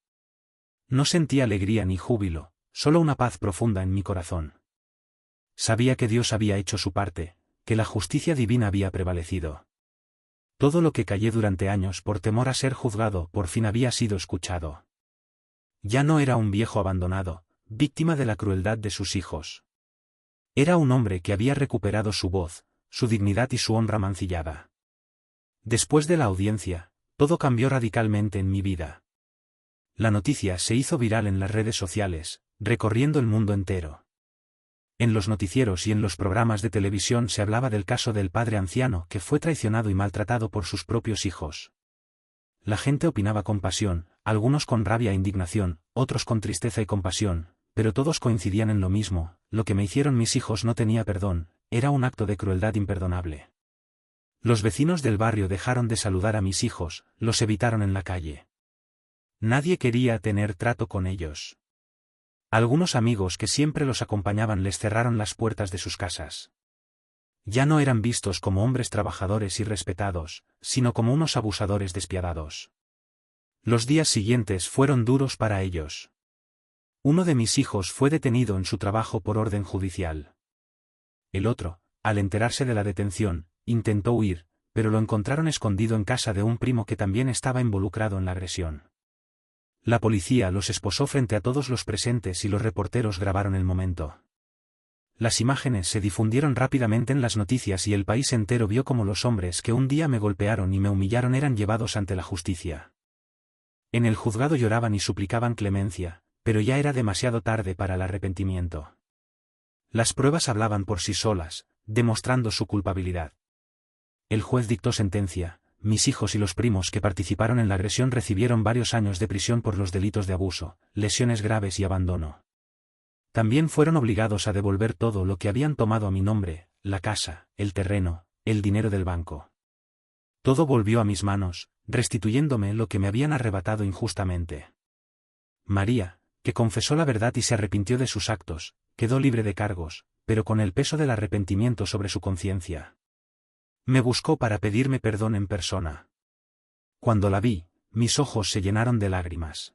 No sentí alegría ni júbilo, solo una paz profunda en mi corazón. Sabía que Dios había hecho su parte, que la justicia divina había prevalecido. Todo lo que callé durante años por temor a ser juzgado por fin había sido escuchado. Ya no era un viejo abandonado, víctima de la crueldad de sus hijos. Era un hombre que había recuperado su voz, su dignidad y su honra mancillada. Después de la audiencia, todo cambió radicalmente en mi vida. La noticia se hizo viral en las redes sociales, recorriendo el mundo entero. En los noticieros y en los programas de televisión se hablaba del caso del padre anciano que fue traicionado y maltratado por sus propios hijos. La gente opinaba con pasión, algunos con rabia e indignación, otros con tristeza y compasión, pero todos coincidían en lo mismo: lo que me hicieron mis hijos no tenía perdón, era un acto de crueldad imperdonable. Los vecinos del barrio dejaron de saludar a mis hijos, los evitaron en la calle. Nadie quería tener trato con ellos. Algunos amigos que siempre los acompañaban les cerraron las puertas de sus casas. Ya no eran vistos como hombres trabajadores y respetados, sino como unos abusadores despiadados. Los días siguientes fueron duros para ellos. Uno de mis hijos fue detenido en su trabajo por orden judicial. El otro, al enterarse de la detención, intentó huir, pero lo encontraron escondido en casa de un primo que también estaba involucrado en la agresión. La policía los esposó frente a todos los presentes y los reporteros grabaron el momento. Las imágenes se difundieron rápidamente en las noticias y el país entero vio cómo los hombres que un día me golpearon y me humillaron eran llevados ante la justicia. En el juzgado lloraban y suplicaban clemencia, pero ya era demasiado tarde para el arrepentimiento. Las pruebas hablaban por sí solas, demostrando su culpabilidad. El juez dictó sentencia. Mis hijos y los primos que participaron en la agresión recibieron varios años de prisión por los delitos de abuso, lesiones graves y abandono. También fueron obligados a devolver todo lo que habían tomado a mi nombre, la casa, el terreno, el dinero del banco. Todo volvió a mis manos, restituyéndome lo que me habían arrebatado injustamente. María, que confesó la verdad y se arrepintió de sus actos, quedó libre de cargos, pero con el peso del arrepentimiento sobre su conciencia. Me buscó para pedirme perdón en persona. Cuando la vi, mis ojos se llenaron de lágrimas.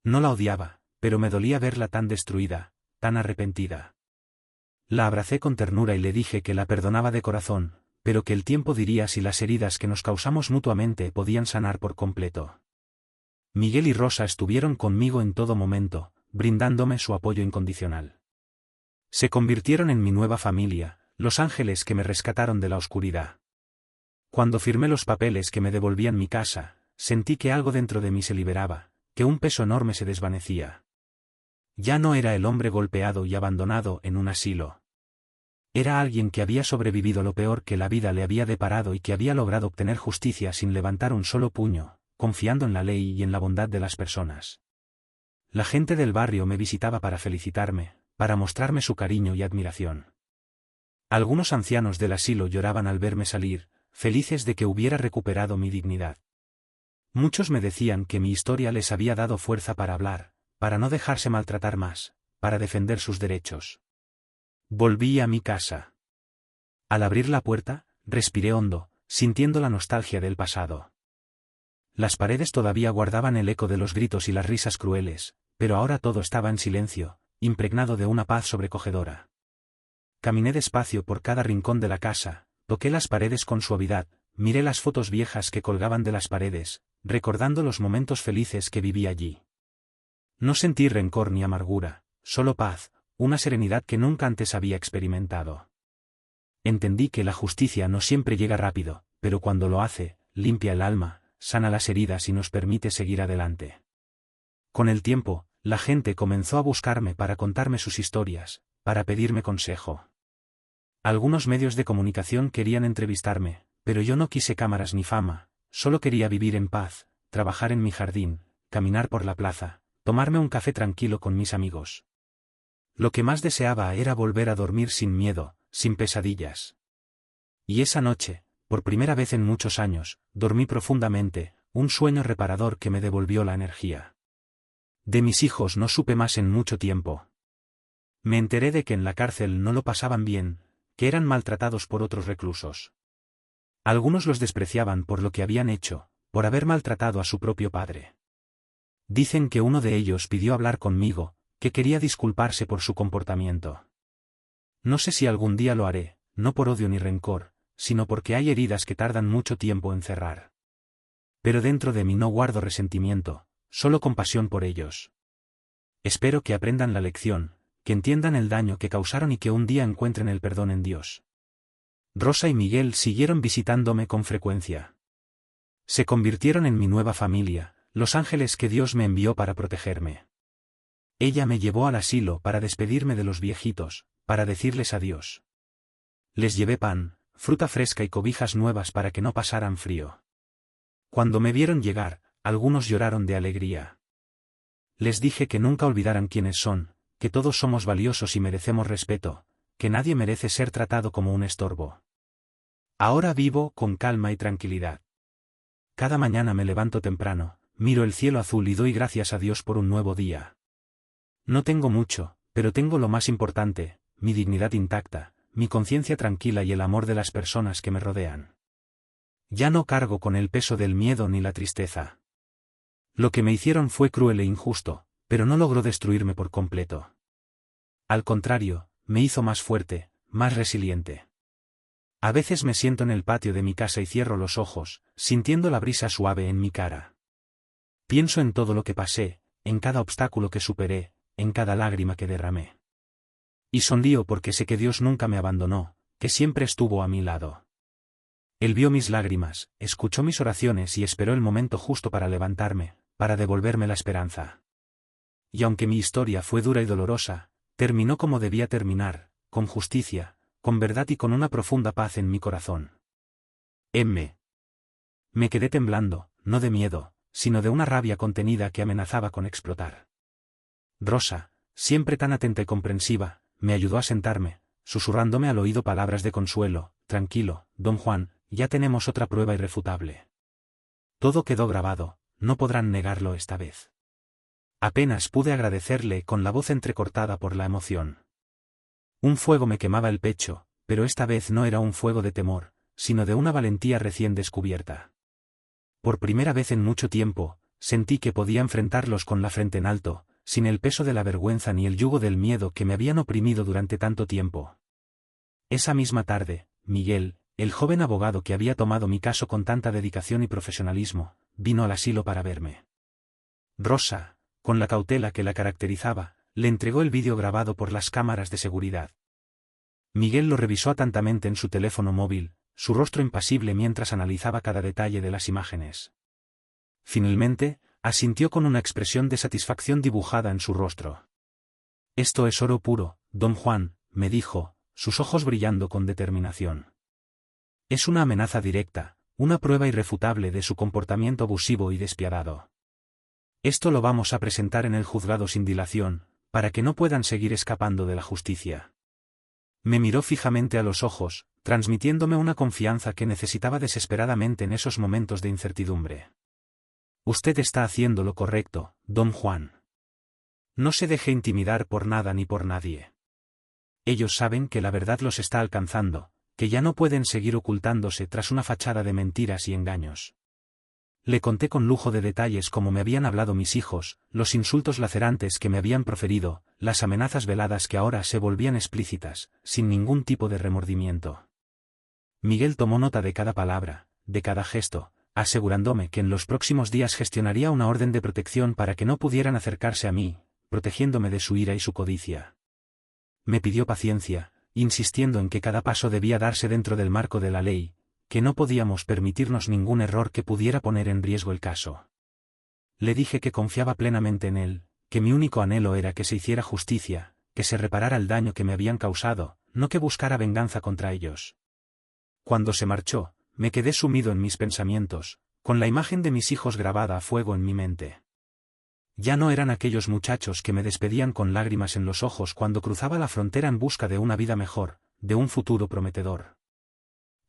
No la odiaba, pero me dolía verla tan destruida, tan arrepentida. La abracé con ternura y le dije que la perdonaba de corazón, pero que el tiempo diría si las heridas que nos causamos mutuamente podían sanar por completo. Miguel y Rosa estuvieron conmigo en todo momento, brindándome su apoyo incondicional. Se convirtieron en mi nueva familia, los ángeles que me rescataron de la oscuridad. Cuando firmé los papeles que me devolvían mi casa, sentí que algo dentro de mí se liberaba, que un peso enorme se desvanecía. Ya no era el hombre golpeado y abandonado en un asilo. Era alguien que había sobrevivido a lo peor que la vida le había deparado y que había logrado obtener justicia sin levantar un solo puño, confiando en la ley y en la bondad de las personas. La gente del barrio me visitaba para felicitarme, para mostrarme su cariño y admiración. Algunos ancianos del asilo lloraban al verme salir, felices de que hubiera recuperado mi dignidad. Muchos me decían que mi historia les había dado fuerza para hablar, para no dejarse maltratar más, para defender sus derechos. Volví a mi casa. Al abrir la puerta, respiré hondo, sintiendo la nostalgia del pasado. Las paredes todavía guardaban el eco de los gritos y las risas crueles, pero ahora todo estaba en silencio, impregnado de una paz sobrecogedora. Caminé despacio por cada rincón de la casa, toqué las paredes con suavidad, miré las fotos viejas que colgaban de las paredes, recordando los momentos felices que viví allí. No sentí rencor ni amargura, solo paz, una serenidad que nunca antes había experimentado. Entendí que la justicia no siempre llega rápido, pero cuando lo hace, limpia el alma, sana las heridas y nos permite seguir adelante. Con el tiempo, la gente comenzó a buscarme para contarme sus historias, para pedirme consejo. Algunos medios de comunicación querían entrevistarme, pero yo no quise cámaras ni fama, solo quería vivir en paz, trabajar en mi jardín, caminar por la plaza, tomarme un café tranquilo con mis amigos. Lo que más deseaba era volver a dormir sin miedo, sin pesadillas. Y esa noche, por primera vez en muchos años, dormí profundamente, un sueño reparador que me devolvió la energía. De mis hijos no supe más en mucho tiempo. Me enteré de que en la cárcel no lo pasaban bien, que eran maltratados por otros reclusos. Algunos los despreciaban por lo que habían hecho, por haber maltratado a su propio padre. Dicen que uno de ellos pidió hablar conmigo, que quería disculparse por su comportamiento. No sé si algún día lo haré, no por odio ni rencor, sino porque hay heridas que tardan mucho tiempo en cerrar. Pero dentro de mí no guardo resentimiento, solo compasión por ellos. Espero que aprendan la lección, que entiendan el daño que causaron y que un día encuentren el perdón en Dios. Rosa y Miguel siguieron visitándome con frecuencia. Se convirtieron en mi nueva familia, los ángeles que Dios me envió para protegerme. Ella me llevó al asilo para despedirme de los viejitos, para decirles adiós. Les llevé pan, fruta fresca y cobijas nuevas para que no pasaran frío. Cuando me vieron llegar, algunos lloraron de alegría. Les dije que nunca olvidaran quiénes son, que todos somos valiosos y merecemos respeto, que nadie merece ser tratado como un estorbo. Ahora vivo con calma y tranquilidad. Cada mañana me levanto temprano, miro el cielo azul y doy gracias a Dios por un nuevo día. No tengo mucho, pero tengo lo más importante, mi dignidad intacta, mi conciencia tranquila y el amor de las personas que me rodean. Ya no cargo con el peso del miedo ni la tristeza. Lo que me hicieron fue cruel e injusto, pero no logró destruirme por completo. Al contrario, me hizo más fuerte, más resiliente. A veces me siento en el patio de mi casa y cierro los ojos, sintiendo la brisa suave en mi cara. Pienso en todo lo que pasé, en cada obstáculo que superé, en cada lágrima que derramé. Y sonrío porque sé que Dios nunca me abandonó, que siempre estuvo a mi lado. Él vio mis lágrimas, escuchó mis oraciones y esperó el momento justo para levantarme, para devolverme la esperanza. Y aunque mi historia fue dura y dolorosa, terminó como debía terminar, con justicia, con verdad y con una profunda paz en mi corazón. Me quedé temblando, no de miedo, sino de una rabia contenida que amenazaba con explotar. Rosa, siempre tan atenta y comprensiva, me ayudó a sentarme, susurrándome al oído palabras de consuelo. Tranquilo, don Juan, ya tenemos otra prueba irrefutable. Todo quedó grabado, no podrán negarlo esta vez. Apenas pude agradecerle con la voz entrecortada por la emoción. Un fuego me quemaba el pecho, pero esta vez no era un fuego de temor, sino de una valentía recién descubierta. Por primera vez en mucho tiempo, sentí que podía enfrentarlos con la frente en alto, sin el peso de la vergüenza ni el yugo del miedo que me habían oprimido durante tanto tiempo. Esa misma tarde, Miguel, el joven abogado que había tomado mi caso con tanta dedicación y profesionalismo, vino al asilo para verme. Rosa, con la cautela que la caracterizaba, le entregó el vídeo grabado por las cámaras de seguridad. Miguel lo revisó atentamente en su teléfono móvil, su rostro impasible mientras analizaba cada detalle de las imágenes. Finalmente, asintió con una expresión de satisfacción dibujada en su rostro. «Esto es oro puro, don Juan», me dijo, sus ojos brillando con determinación. «Es una amenaza directa, una prueba irrefutable de su comportamiento abusivo y despiadado. Esto lo vamos a presentar en el juzgado sin dilación, para que no puedan seguir escapando de la justicia». Me miró fijamente a los ojos, transmitiéndome una confianza que necesitaba desesperadamente en esos momentos de incertidumbre. «Usted está haciendo lo correcto, don Juan. No se deje intimidar por nada ni por nadie. Ellos saben que la verdad los está alcanzando, que ya no pueden seguir ocultándose tras una fachada de mentiras y engaños». Le conté con lujo de detalles cómo me habían hablado mis hijos, los insultos lacerantes que me habían proferido, las amenazas veladas que ahora se volvían explícitas, sin ningún tipo de remordimiento. Miguel tomó nota de cada palabra, de cada gesto, asegurándome que en los próximos días gestionaría una orden de protección para que no pudieran acercarse a mí, protegiéndome de su ira y su codicia. Me pidió paciencia, insistiendo en que cada paso debía darse dentro del marco de la ley, que no podíamos permitirnos ningún error que pudiera poner en riesgo el caso. Le dije que confiaba plenamente en él, que mi único anhelo era que se hiciera justicia, que se reparara el daño que me habían causado, no que buscara venganza contra ellos. Cuando se marchó, me quedé sumido en mis pensamientos, con la imagen de mis hijos grabada a fuego en mi mente. Ya no eran aquellos muchachos que me despedían con lágrimas en los ojos cuando cruzaba la frontera en busca de una vida mejor, de un futuro prometedor.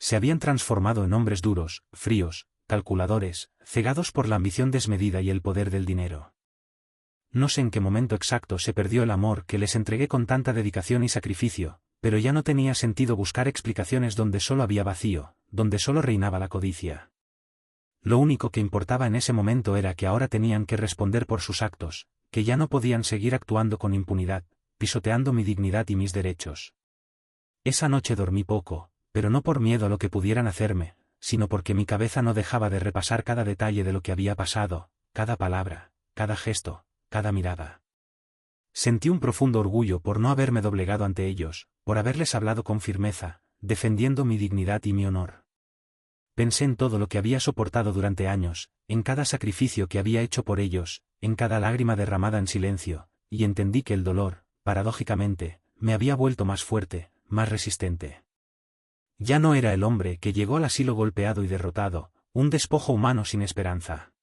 Se habían transformado en hombres duros, fríos, calculadores, cegados por la ambición desmedida y el poder del dinero. No sé en qué momento exacto se perdió el amor que les entregué con tanta dedicación y sacrificio, pero ya no tenía sentido buscar explicaciones donde solo había vacío, donde solo reinaba la codicia. Lo único que importaba en ese momento era que ahora tenían que responder por sus actos, que ya no podían seguir actuando con impunidad, pisoteando mi dignidad y mis derechos. Esa noche dormí poco, pero no por miedo a lo que pudieran hacerme, sino porque mi cabeza no dejaba de repasar cada detalle de lo que había pasado, cada palabra, cada gesto, cada mirada. Sentí un profundo orgullo por no haberme doblegado ante ellos, por haberles hablado con firmeza, defendiendo mi dignidad y mi honor. Pensé en todo lo que había soportado durante años, en cada sacrificio que había hecho por ellos, en cada lágrima derramada en silencio, y entendí que el dolor, paradójicamente, me había vuelto más fuerte, más resistente. Ya no era el hombre que llegó al asilo golpeado y derrotado, un despojo humano sin esperanza.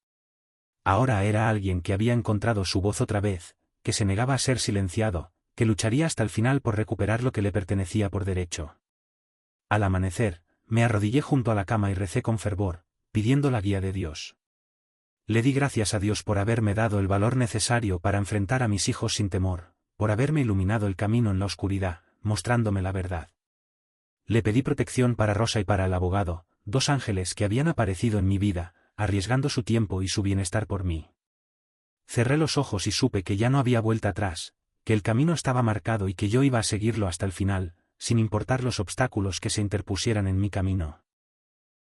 Ahora era alguien que había encontrado su voz otra vez, que se negaba a ser silenciado, que lucharía hasta el final por recuperar lo que le pertenecía por derecho. Al amanecer, me arrodillé junto a la cama y recé con fervor, pidiendo la guía de Dios. Le di gracias a Dios por haberme dado el valor necesario para enfrentar a mis hijos sin temor, por haberme iluminado el camino en la oscuridad, mostrándome la verdad. Le pedí protección para Rosa y para el abogado, dos ángeles que habían aparecido en mi vida, arriesgando su tiempo y su bienestar por mí. Cerré los ojos y supe que ya no había vuelta atrás, que el camino estaba marcado y que yo iba a seguirlo hasta el final, sin importar los obstáculos que se interpusieran en mi camino.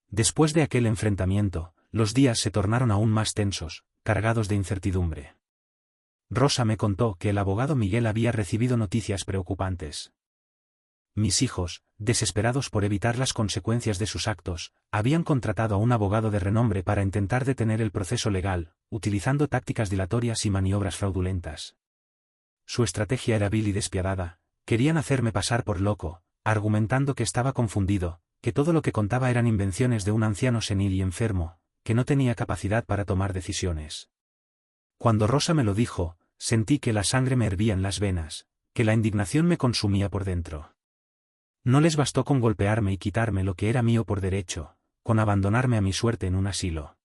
Después de aquel enfrentamiento, los días se tornaron aún más tensos, cargados de incertidumbre. Rosa me contó que el abogado Miguel había recibido noticias preocupantes. Mis hijos, desesperados por evitar las consecuencias de sus actos, habían contratado a un abogado de renombre para intentar detener el proceso legal, utilizando tácticas dilatorias y maniobras fraudulentas. Su estrategia era vil y despiadada. Querían hacerme pasar por loco, argumentando que estaba confundido, que todo lo que contaba eran invenciones de un anciano senil y enfermo, que no tenía capacidad para tomar decisiones. Cuando Rosa me lo dijo, sentí que la sangre me hervía en las venas, que la indignación me consumía por dentro. No les bastó con golpearme y quitarme lo que era mío por derecho, con abandonarme a mi suerte en un asilo.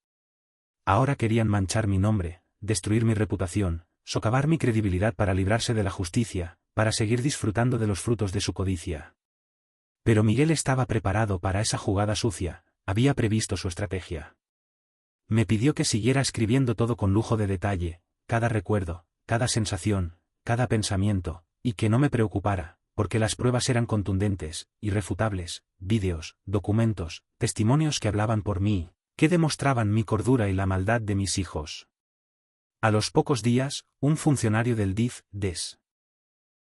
Ahora querían manchar mi nombre, destruir mi reputación, socavar mi credibilidad para librarse de la justicia, para seguir disfrutando de los frutos de su codicia. Pero Miguel estaba preparado para esa jugada sucia, había previsto su estrategia. Me pidió que siguiera escribiendo todo con lujo de detalle, cada recuerdo, cada sensación, cada pensamiento, y que no me preocupara, porque las pruebas eran contundentes, irrefutables, vídeos, documentos, testimonios que hablaban por mí, que demostraban mi cordura y la maldad de mis hijos. A los pocos días, un funcionario del DIF, DES.